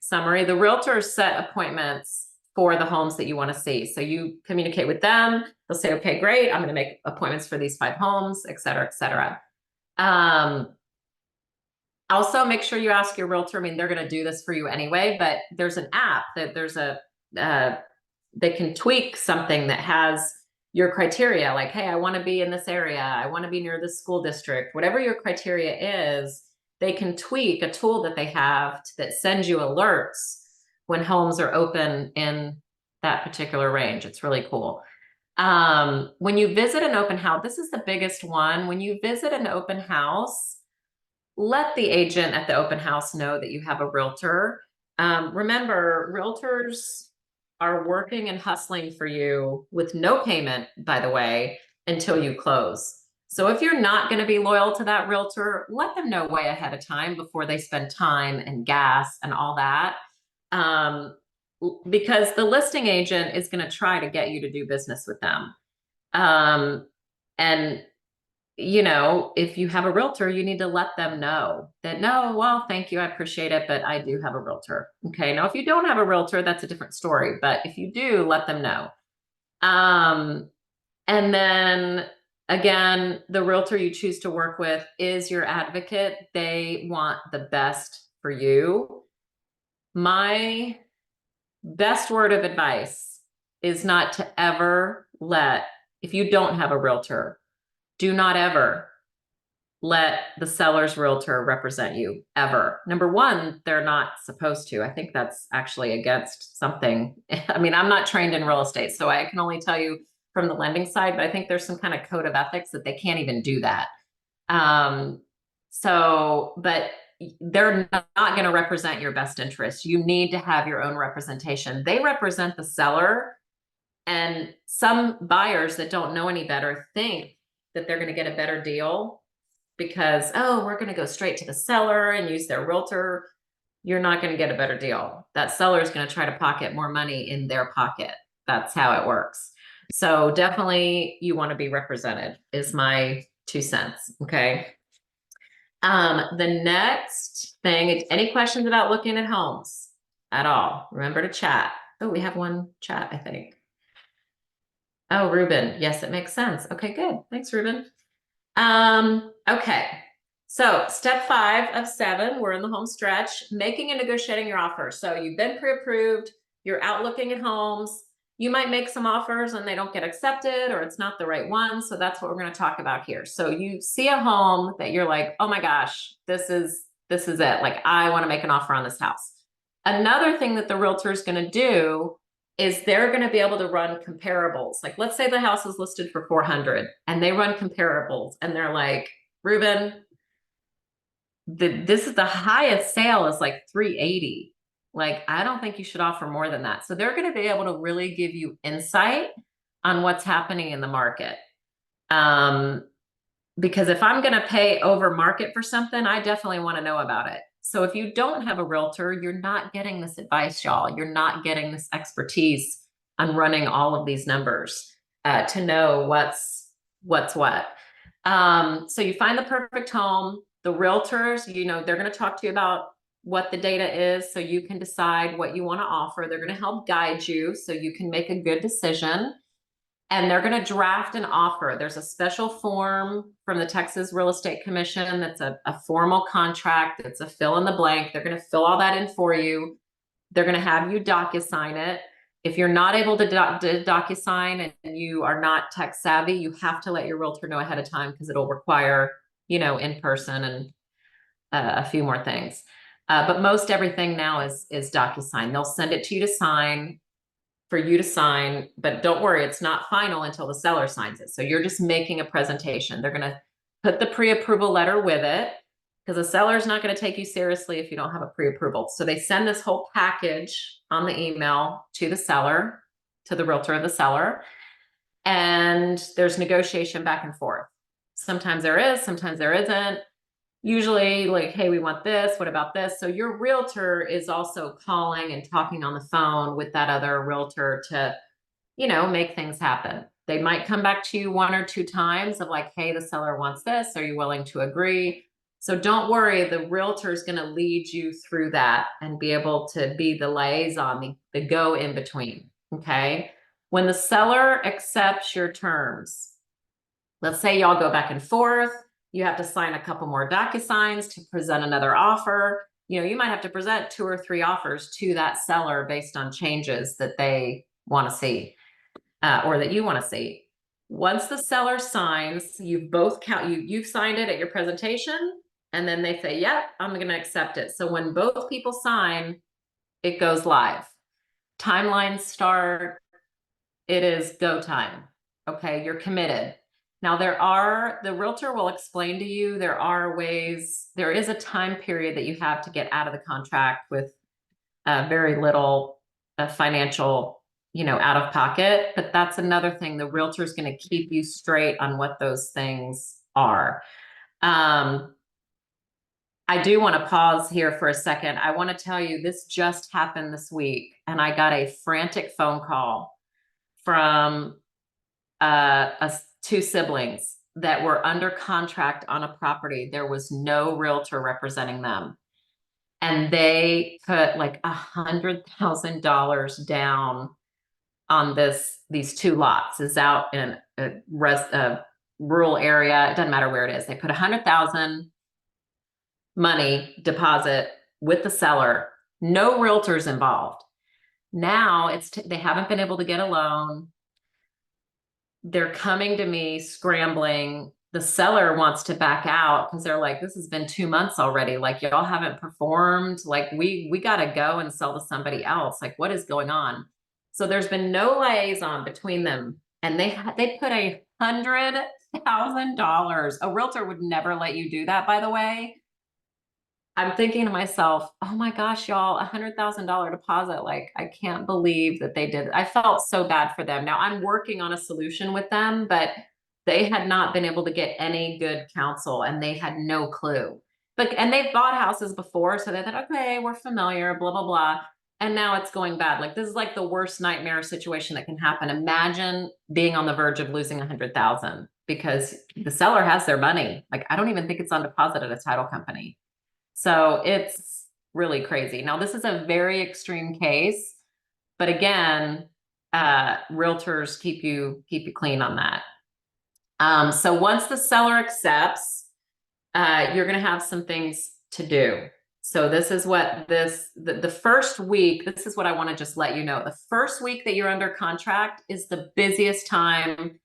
summary. The realtors set appointments for the homes that you want to see. So you communicate with them. They'll say, okay, great. I'm going to make appointments for these 5 homes, et cetera, et cetera. Also, make sure you ask your realtor. I mean, they're going to do this for you anyway, but there's an app that they can tweak something that has your criteria. Like, hey, I want to be in this area. I want to be near this school district. Whatever your criteria is, they can tweak a tool that they have that sends you alerts when homes are open in that particular range. It's really cool. When you visit an open house, this is the biggest one. When you visit an open house, let the agent at the open house know that you have a realtor. Remember, realtors are working and hustling for you with no payment, by the way, until you close. So if you're not going to be loyal to that realtor, let them know way ahead of time before they spend time and gas and all that. Because the listing agent is going to try to get you to do business with them. And you know, if you have a realtor, you need to let them know that, no, well, thank you, I appreciate it, but I do have a realtor. Okay. Now, if you don't have a realtor, that's a different story. But if you do, let them know. And then again, the realtor you choose to work with is your advocate. They want the best for you. My best word of advice is not to ever let, if you don't have a realtor, do not ever let the seller's realtor represent you ever. Number one, they're not supposed to. I think that's actually against something. I mean, I'm not trained in real estate, so I can only tell you from the lending side, but I think there's some kind of code of ethics that they can't even do that. But they're not going to represent your best interest. You need to have your own representation. They represent the seller, and some buyers that don't know any better think that they're going to get a better deal because, oh, we're going to go straight to the seller and use their realtor. You're not going to get a better deal. That seller is going to try to pocket more money in their pocket. That's how it works. So definitely you want to be represented is my 2 cents. Okay. The next thing, any questions about looking at homes at all? Remember to chat. Oh, we have one chat, I think. Oh, Ruben. Yes, it makes sense. Okay, good. Thanks, Ruben. Okay. So step 5 of 7, we're in the home stretch, making and negotiating your offer. So you've been pre-approved, you're out looking at homes. You might make some offers and they don't get accepted or it's not the right one. So that's what we're going to talk about here. So you see a home that you're like, oh my gosh, this is it. Like, I want to make an offer on this house. Another thing that the realtor is going to do is they're going to be able to run comparables. Like, let's say the house is listed for 400 and they run comparables and they're like, Ruben, this is the highest sale is like 380. Like, I don't think you should offer more than that. So they're going to be able to really give you insight on what's happening in the market. Because if I'm going to pay over market for something, I definitely want to know about it. So if you don't have a realtor, you're not getting this advice, y'all. You're not getting this expertise on running all of these numbers to know what's what. So you find the perfect home. The realtors, you know, they're going to talk to you about what the data is so you can decide what you want to offer. They're going to help guide you so you can make a good decision. And they're going to draft an offer. There's a special form from the Texas Real Estate Commission that's a formal contract. It's a fill in the blank. They're going to fill all that in for you. They're going to have you DocuSign it. If you're not able to DocuSign and you are not tech savvy, you have to let your realtor know ahead of time because it'll require, you know, in person and a few more things. But most everything now is DocuSign. They'll send it to you to sign, for you to sign, but don't worry, it's not final until the seller signs it. So you're just making a presentation. They're going to put the pre-approval letter with it because the seller is not going to take you seriously if you don't have a pre-approval. So they send this whole package on the email to the seller, to the realtor of the seller, and there's negotiation back and forth. Sometimes there is, sometimes there isn't. Usually, like, hey, we want this, what about this? So your realtor is also calling and talking on the phone with that other realtor to, you know, make things happen. They might come back to you 1 or 2 times of like, hey, the seller wants this. Are you willing to agree? So don't worry, the realtor is going to lead you through that and be able to be the liaison, the go in between. Okay. When the seller accepts your terms, let's say y'all go back and forth, you have to sign a couple more DocuSigns to present another offer. You know, you might have to present 2 or 3 offers to that seller based on changes that they want to see or that you want to see. Once the seller signs, you've signed it at your presentation, and then they say, yep, I'm going to accept it. So when both people sign, it goes live. Timelines start. It is go time. Okay, you're committed. Now the realtor will explain to you, there are ways, there is a time period that you have to get out of the contract with very little financial, you know, out of pocket, but that's another thing. The realtor is going to keep you straight on what those things are. I do want to pause here for a second. I want to tell you, this just happened this week, and I got a frantic phone call from 2 siblings. that were under contract on a property. There was no realtor representing them. And they put like $100,000 down on these two lots. Is out in a rural area. It doesn't matter where it is. They put 100,000 money deposit with the seller, no realtors involved. Now they haven't been able to get a loan. They're coming to me scrambling. The seller wants to back out because they're like, this has been 2 months already. Like, y'all haven't performed. Like, we got to go and sell to somebody else. Like, what is going on? So there's been no liaison between them. And they put $100,000. A realtor would never let you do that, by the way. I'm thinking to myself, oh my gosh, y'all, $100,000 deposit. Like, I can't believe that they did. I felt so bad for them. Now I'm working on a solution with them, but they had not been able to get any good counsel and they had no clue. And they've bought houses before. So they thought, okay, we're familiar, blah, blah, blah. And now it's going bad. Like, this is like the worst nightmare situation that can happen. Imagine being on the verge of losing 100,000 because the seller has their money. Like, I don't even think it's on deposit at a title company. So it's really crazy. Now, this is a very extreme case, but again, realtors keep you clean on that. So once the seller accepts, you're going to have some things to do. So this is what the first week, this is what I want to just let you know. The first week that you're under contract is the busiest time.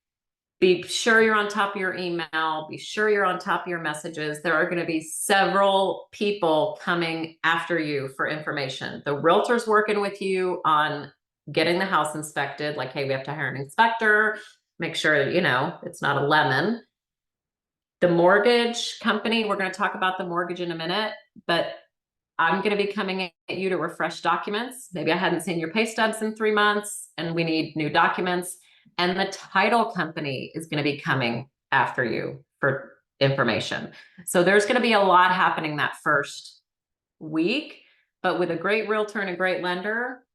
Be sure you're on top of your email. Be sure you're on top of your messages. There are going to be several people coming after you for information. The realtor's working with you on getting the house inspected. Like, hey, we have to hire an inspector. Make sure, it's not a lemon. The mortgage company, we're going to talk about the mortgage in a minute, but I'm going to be coming at you to refresh documents. Maybe I hadn't seen your pay stubs in 3 months and we need new documents. And the title company is going to be coming after you for information. So there's going to be a lot happening that first week, but with a great realtor and a great lender,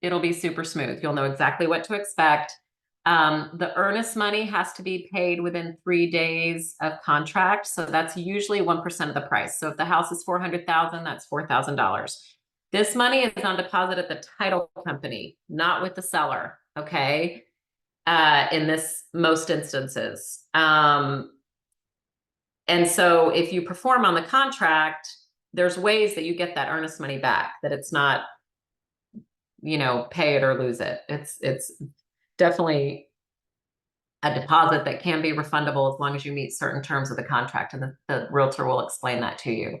it'll be super smooth. You'll know exactly what to expect. The earnest money has to be paid within 3 days of contract. So that's usually 1% of the price. So if the house is $400,000, that's $4,000. This money is on deposit at the title company, not with the seller. Okay. In most instances. And so if you perform on the contract, there's ways that you get that earnest money back, that it's not, pay it or lose it. It's definitely a deposit that can be refundable as long as you meet certain terms of the contract, and the realtor will explain that to you.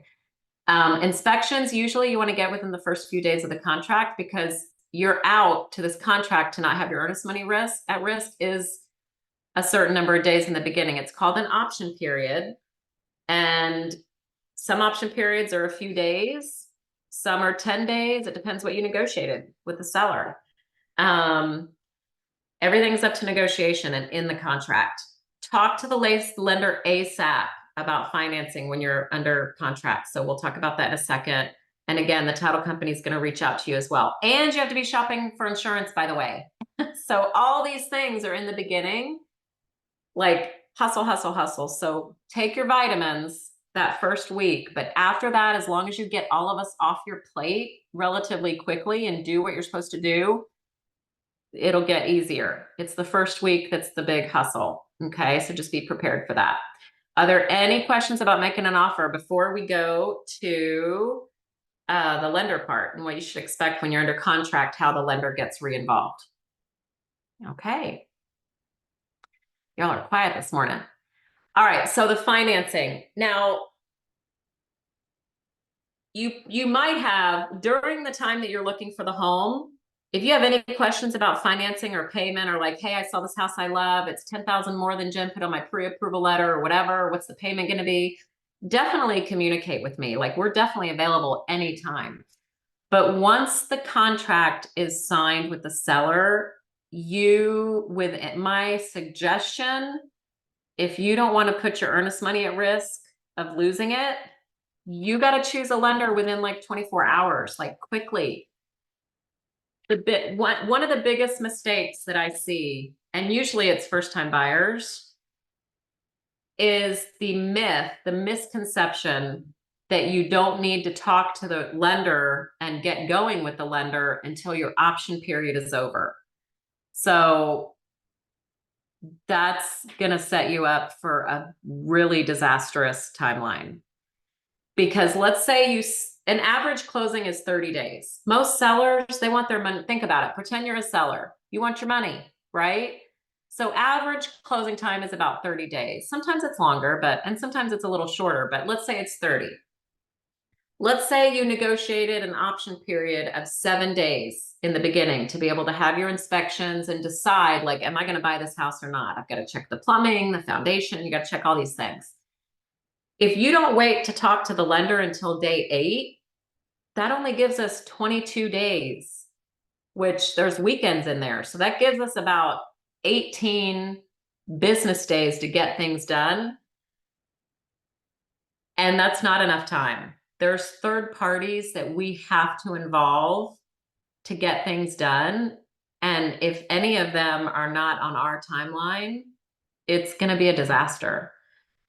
Inspections, usually you want to get within the first few days of the contract, because you're out to this contract to not have your earnest money at risk is a certain number of days in the beginning. It's called an option period. And some option periods are a few days. Some are 10 days. It depends what you negotiated with the seller. Everything's up to negotiation and in the contract. Talk to the lender ASAP about financing when you're under contract. So we'll talk about that in a second. And again, the title company is going to reach out to you as well. And you have to be shopping for insurance, by the way. So all these things are in the beginning, like hustle, hustle, hustle. So take your vitamins that first week. But after that, as long as you get all of us off your plate relatively quickly and do what you're supposed to do, it'll get easier. It's the first week that's the big hustle. Okay, so just be prepared for that. Are there any questions about making an offer before we go to the lender part and what you should expect when you're under contract, how the lender gets re-involved? Okay. Y'all are quiet this morning. All right, so the financing. Now, you might have, during the time that you're looking for the home, if you have any questions about financing or payment, or like, hey, I saw this house I love, it's 10,000 more than Jen put on my pre-approval letter or whatever, what's the payment going to be? Definitely communicate with me. Like, we're definitely available anytime. But once the contract is signed with the seller, with my suggestion, if you don't want to put your earnest money at risk of losing it, you got to choose a lender within like 24 hours, like quickly. One of the biggest mistakes that I see, and usually it's first-time buyers, is the myth, the misconception that you don't need to talk to the lender and get going with the lender until your option period is over. So that's going to set you up for a really disastrous timeline. Because let's say an average closing is 30 days. Most sellers, they want their money. Think about it. Pretend you're a seller. You want your money, right? So average closing time is about 30 days. Sometimes it's longer, and sometimes it's a little shorter, but let's say it's 30. Let's say you negotiated an option period of 7 days in the beginning to be able to have your inspections and decide, like, am I going to buy this house or not? I've got to check the plumbing, the foundation. You got to check all these things. If you don't wait to talk to the lender until day 8, that only gives us 22 days, which there's weekends in there. So that gives us about 18 business days to get things done. And that's not enough time. There's third parties that we have to involve to get things done. And if any of them are not on our timeline, it's going to be a disaster.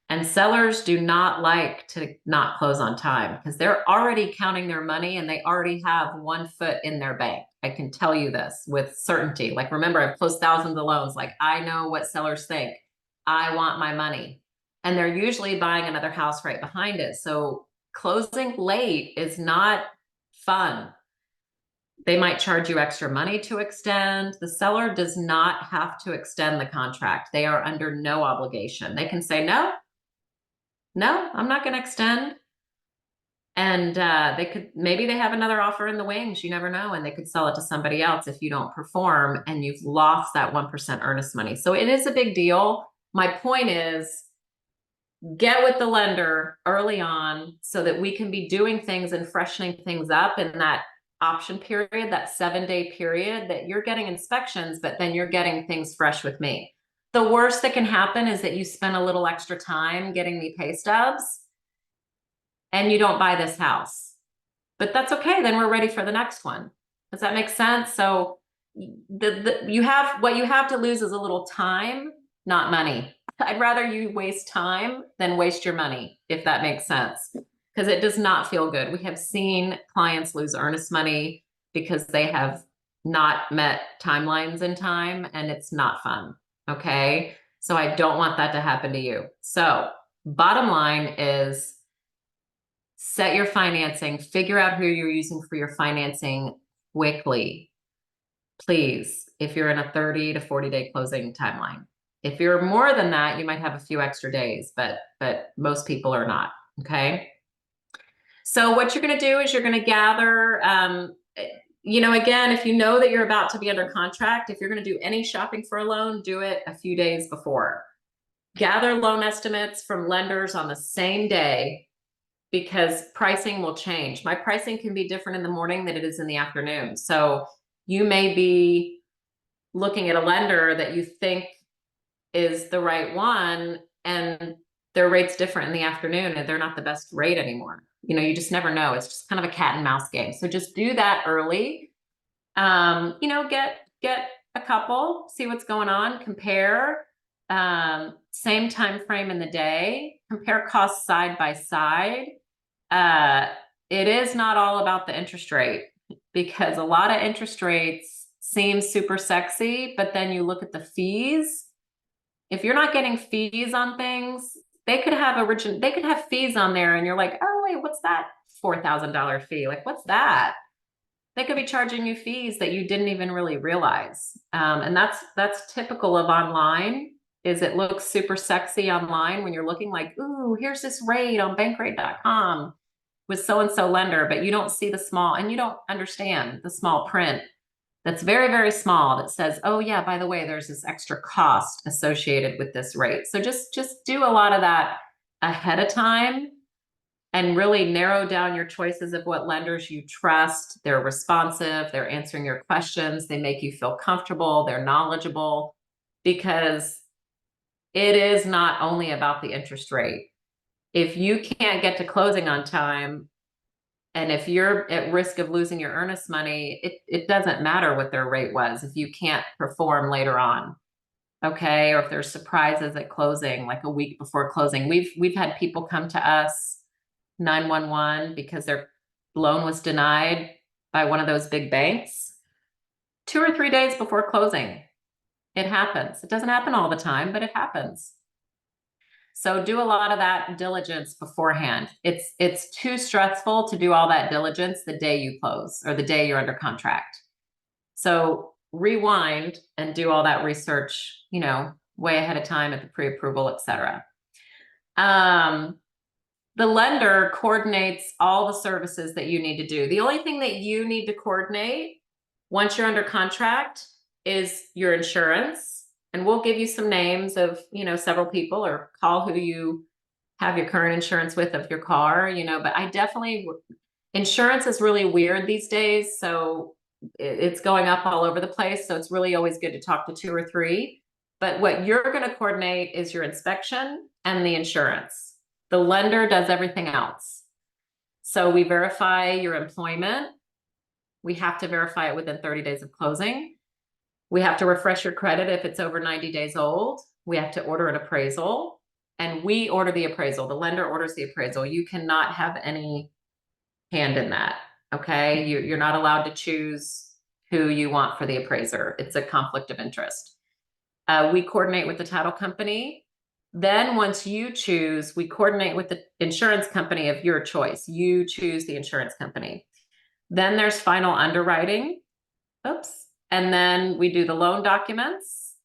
And sellers do not like to not close on time because they're already counting their money and they already have one foot in their bank. I can tell you this with certainty. Like, remember, I've closed thousands of loans. Like, I know what sellers think. I want my money. And they're usually buying another house right behind it. So closing late is not fun. They might charge you extra money to extend. The seller does not have to extend the contract. They are under no obligation. They can say, no, I'm not going to extend. And maybe they have another offer in the wings. You never know. And they could sell it to somebody else if you don't perform and you've lost that 1% earnest money. So it is a big deal. My point is, get with the lender early on so that we can be doing things and freshening things up in that option period, that 7-day period, that you're getting inspections, but then you're getting things fresh with me. The worst that can happen is that you spend a little extra time getting me pay stubs and you don't buy this house. But that's okay. Then we're ready for the next one. Does that make sense? So what you have to lose is a little time, not money. I'd rather you waste time than waste your money, if that makes sense, because it does not feel good. We have seen clients lose earnest money because they have not met timelines in time, and it's not fun. Okay. So I don't want that to happen to you. So bottom line is, set your financing, figure out who you're using for your financing quickly. Please, if you're in a 30 to 40-day closing timeline. If you're more than that, you might have a few extra days, but most people are not. Okay. So what you're going to do is you're going to gather, again, if you know that you're about to be under contract, if you're going to do any shopping for a loan, do it a few days before. Gather loan estimates from lenders on the same day, because pricing will change. My pricing can be different in the morning than it is in the afternoon. So you may be looking at a lender that you think is the right one, and their rate's different in the afternoon, and they're not the best rate anymore. You just never know. It's just kind of a cat and mouse game. So just do that early. Get a couple, see what's going on, compare, same time frame in the day, compare costs side by side. It is not all about the interest rate, because a lot of interest rates seem super sexy, but then you look at the fees. If you're not getting fees on things, they could have fees on there and you're like, oh wait, what's that $4,000 fee? Like, what's that? They could be charging you fees that you didn't even really realize. And that's typical of online, is it looks super sexy online when you're looking like, ooh, here's this rate on bankrate.com with so-and-so lender, but you don't see the small, and you don't understand the small print that's very, very small that says, oh yeah, by the way, there's this extra cost associated with this rate. So just do a lot of that ahead of time and really narrow down your choices of what lenders you trust. They're responsive, they're answering your questions, they make you feel comfortable, they're knowledgeable, because it is not only about the interest rate. If you can't get to closing on time, and if you're at risk of losing your earnest money, it doesn't matter what their rate was if you can't perform later on. Okay, or if there's surprises at closing, like a week before closing. We've had people come to us 911 because their loan was denied by one of those big banks 2 or 3 days before closing. It happens. It doesn't happen all the time, but it happens. So do a lot of that diligence beforehand. It's too stressful to do all that diligence the day you close or the day you're under contract. So rewind and do all that research, way ahead of time at the pre-approval, et cetera. The lender coordinates all the services that you need to do. The only thing that you need to coordinate once you're under contract is your insurance. And we'll give you some names of, several people, or call who you have your current insurance with of your car, but I definitely, insurance is really weird these days. So it's going up all over the place. So it's really always good to talk to 2 or 3. But what you're going to coordinate is your inspection and the insurance. The lender does everything else. So we verify your employment. We have to verify it within 30 days of closing. We have to refresh your credit if it's over 90 days old. We have to order an appraisal, and we order the appraisal. The lender orders the appraisal. You cannot have any hand in that. Okay. You're not allowed to choose who you want for the appraiser. It's a conflict of interest. We coordinate with the title company. Then once you choose, we coordinate with the insurance company of your choice. You choose the insurance company. Then there's final underwriting. Oops. And then we do the loan documents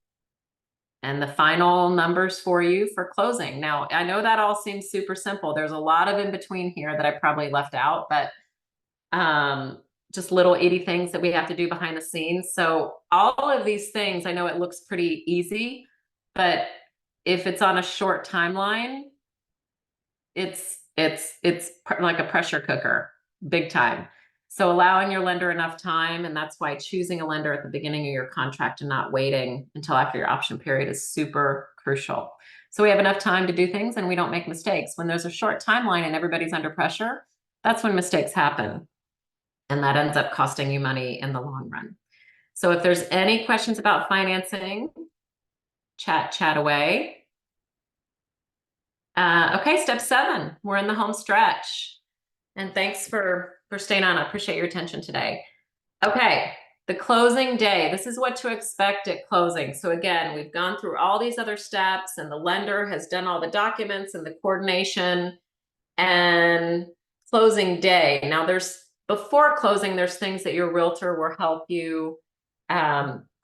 and the final numbers for you for closing. Now, I know that all seems super simple. There's a lot of in between here that I probably left out, but just little itty things that we have to do behind the scenes. So all of these things, I know it looks pretty easy, but if it's on a short timeline, it's like a pressure cooker, big time. So allowing your lender enough time, and that's why choosing a lender at the beginning of your contract and not waiting until after your option period is super crucial. So we have enough time to do things and we don't make mistakes. When there's a short timeline and everybody's under pressure, that's when mistakes happen. And that ends up costing you money in the long run. So if there's any questions about financing, chat away. Okay, step 7, we're in the home stretch. And thanks for staying on. I appreciate your attention today. Okay, the closing day. This is what to expect at closing. So again, we've gone through all these other steps and the lender has done all the documents and the coordination and closing day. Now before closing, there's things that your realtor will help you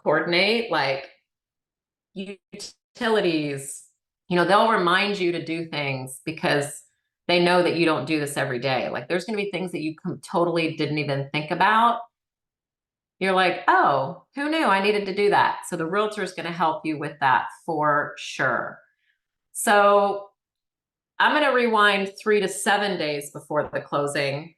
coordinate, like utilities. They'll remind you to do things because they know that you don't do this every day. Like there's going to be things that you totally didn't even think about. You're like, oh, who knew I needed to do that? So the realtor is going to help you with that for sure. So I'm going to rewind 3 to 7 days before the closing.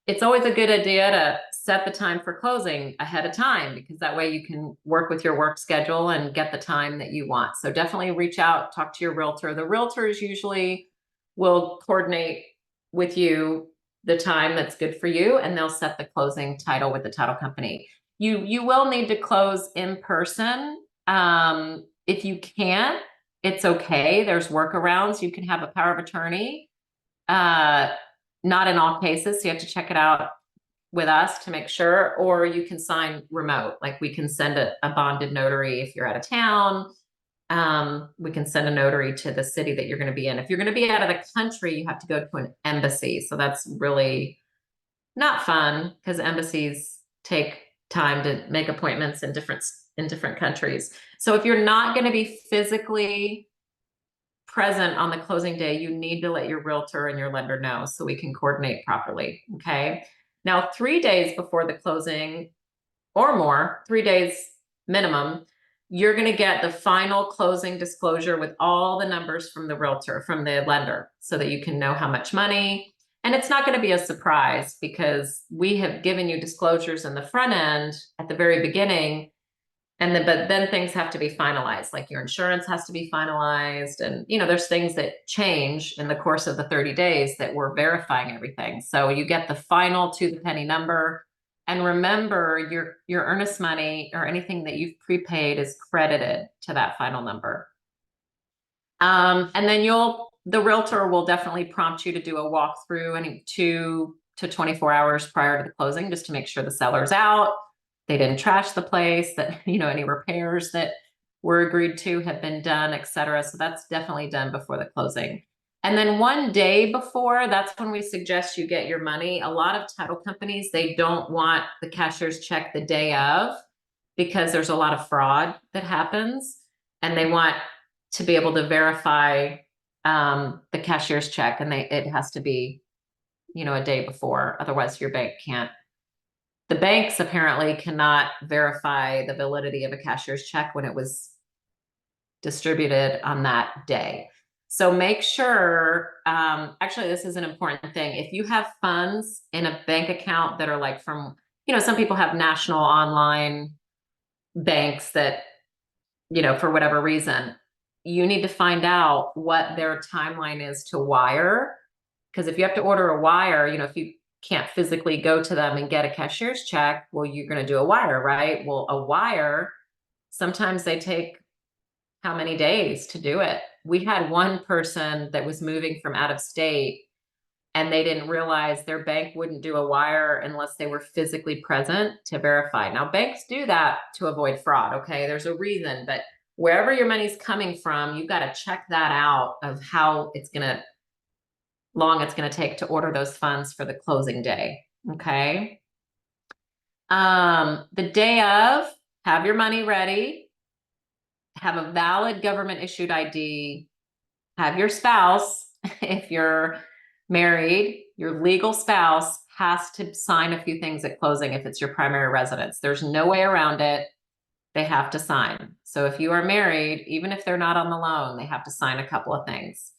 It's always a good idea to set the time for closing ahead of time, because that way you can work with your work schedule and get the time that you want. So definitely reach out, talk to your realtor. The realtors usually will coordinate with you the time that's good for you, and they'll set the closing title with the title company. You will need to close in person. If you can't, it's okay. There's workarounds. You can have a power of attorney. Not in all cases, so you have to check it out with us to make sure, or you can sign remote. Like we can send a bonded notary if you're out of town. We can send a notary to the city that you're going to be in. If you're going to be out of the country, you have to go to an embassy. So that's really not fun, because embassies take time to make appointments in different countries. So if you're not going to be physically present on the closing day, you need to let your realtor and your lender know so we can coordinate properly. Okay. Now, 3 days before the closing or more, 3 days minimum, you're going to get the final closing disclosure with all the numbers from the realtor, from the lender, so that you can know how much money. And it's not going to be a surprise, because we have given you disclosures in the front end at the very beginning. But then things have to be finalized, like your insurance has to be finalized. And, there's things that change in the course of the 30 days that we're verifying everything. So you get the final to the penny number And remember, your earnest money or anything that you've prepaid is credited to that final number. And then the realtor will definitely prompt you to do a walkthrough any 2 to 24 hours prior to the closing, just to make sure the seller's out, they didn't trash the place, that, any repairs that were agreed to have been done, etc. So that's definitely done before the closing. And then one day before, that's when we suggest you get your money. A lot of title companies, they don't want the cashier's check the day of, because there's a lot of fraud that happens, and they want to be able to verify the cashier's check, and it has to be, a day before. Otherwise, your bank can't. The banks apparently cannot verify the validity of a cashier's check when it was distributed on that day. So make sure, actually, this is an important thing. If you have funds in a bank account that are like from, some people have national online banks that, for whatever reason, you need to find out what their timeline is to wire. Because if you have to order a wire, if you can't physically go to them and get a cashier's check, well, you're going to do a wire, right? Well, a wire, sometimes they take how many days to do it? We had one person that was moving from out of state, and they didn't realize their bank wouldn't do a wire unless they were physically present to verify. Now, banks do that to avoid fraud, okay? There's a reason, but wherever your money's coming from, you've got to check that out of how long it's going to take to order those funds for the closing day, okay? The day of, have your money ready. Have a valid government issued ID, have your spouse, if you're married, your legal spouse has to sign a few things at closing if it's your primary residence. There's no way around it. They have to sign. So if you are married, even if they're not on the loan, they have to sign a couple of things.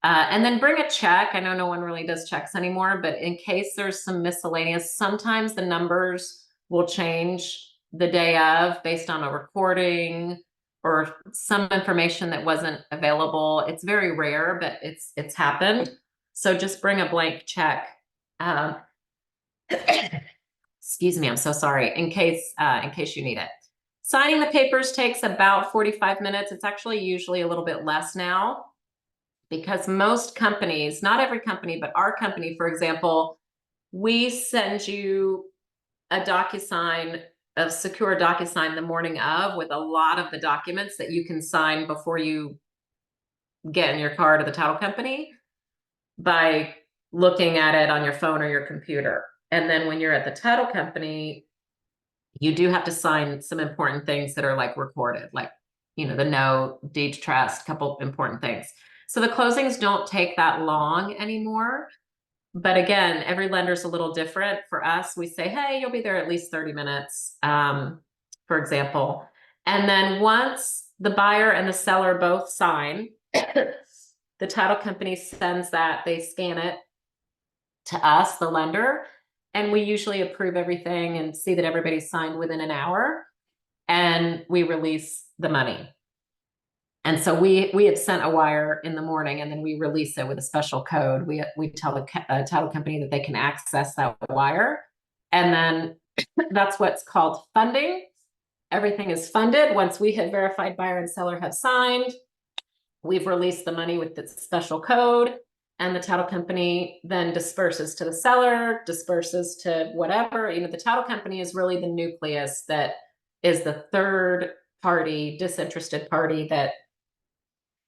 And then bring a check. I know no one really does checks anymore, but in case there's some miscellaneous, sometimes the numbers will change the day of based on a recording or some information that wasn't available. It's very rare, but it's happened. So just bring a blank check. Excuse me, I'm so sorry, in case you need it. Signing the papers takes about 45 minutes. It's actually usually a little bit less now, because most companies, not every company, but our company, for example, we send you a DocuSign, a secure DocuSign the morning of, with a lot of the documents that you can sign before you get in your car to the title company by looking at it on your phone or your computer. And then when you're at the title company, you do have to sign some important things that are like recorded, like, the note, deed to trust, a couple important things. So the closings don't take that long anymore. But again, every lender's a little different. For us, we say, hey, you'll be there at least 30 minutes, for example. And then once the buyer and the seller both sign, the title company sends that, they scan it to us, the lender, and we usually approve everything and see that everybody's signed within an hour, and we release the money. And so we have sent a wire in the morning, and then we release it with a special code. We tell the title company that they can access that wire. And then that's what's called funding. Everything is funded. Once we have verified buyer and seller have signed, we've released the money with the special code, and the title company then disperses to the seller, disperses to whatever. The title company is really the nucleus that is the third party, disinterested party, that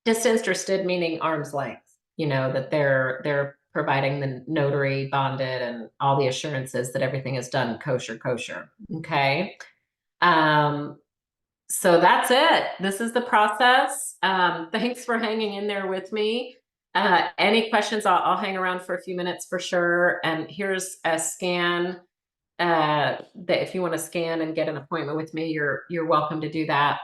disinterested meaning arm's length, that they're providing the notary bonded and all the assurances that everything is done kosher. Okay. So that's it. This is the process. Thanks for hanging in there with me. Any questions? I'll hang around for a few minutes for sure. And here's a scan that if you want to scan and get an appointment with me, you're welcome to do that.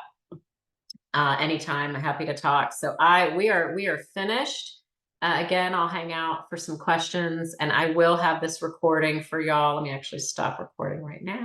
Anytime. I'm happy to talk. So we are finished. Again, I'll hang out for some questions, and I will have this recording for y'all. Let me actually stop recording right now.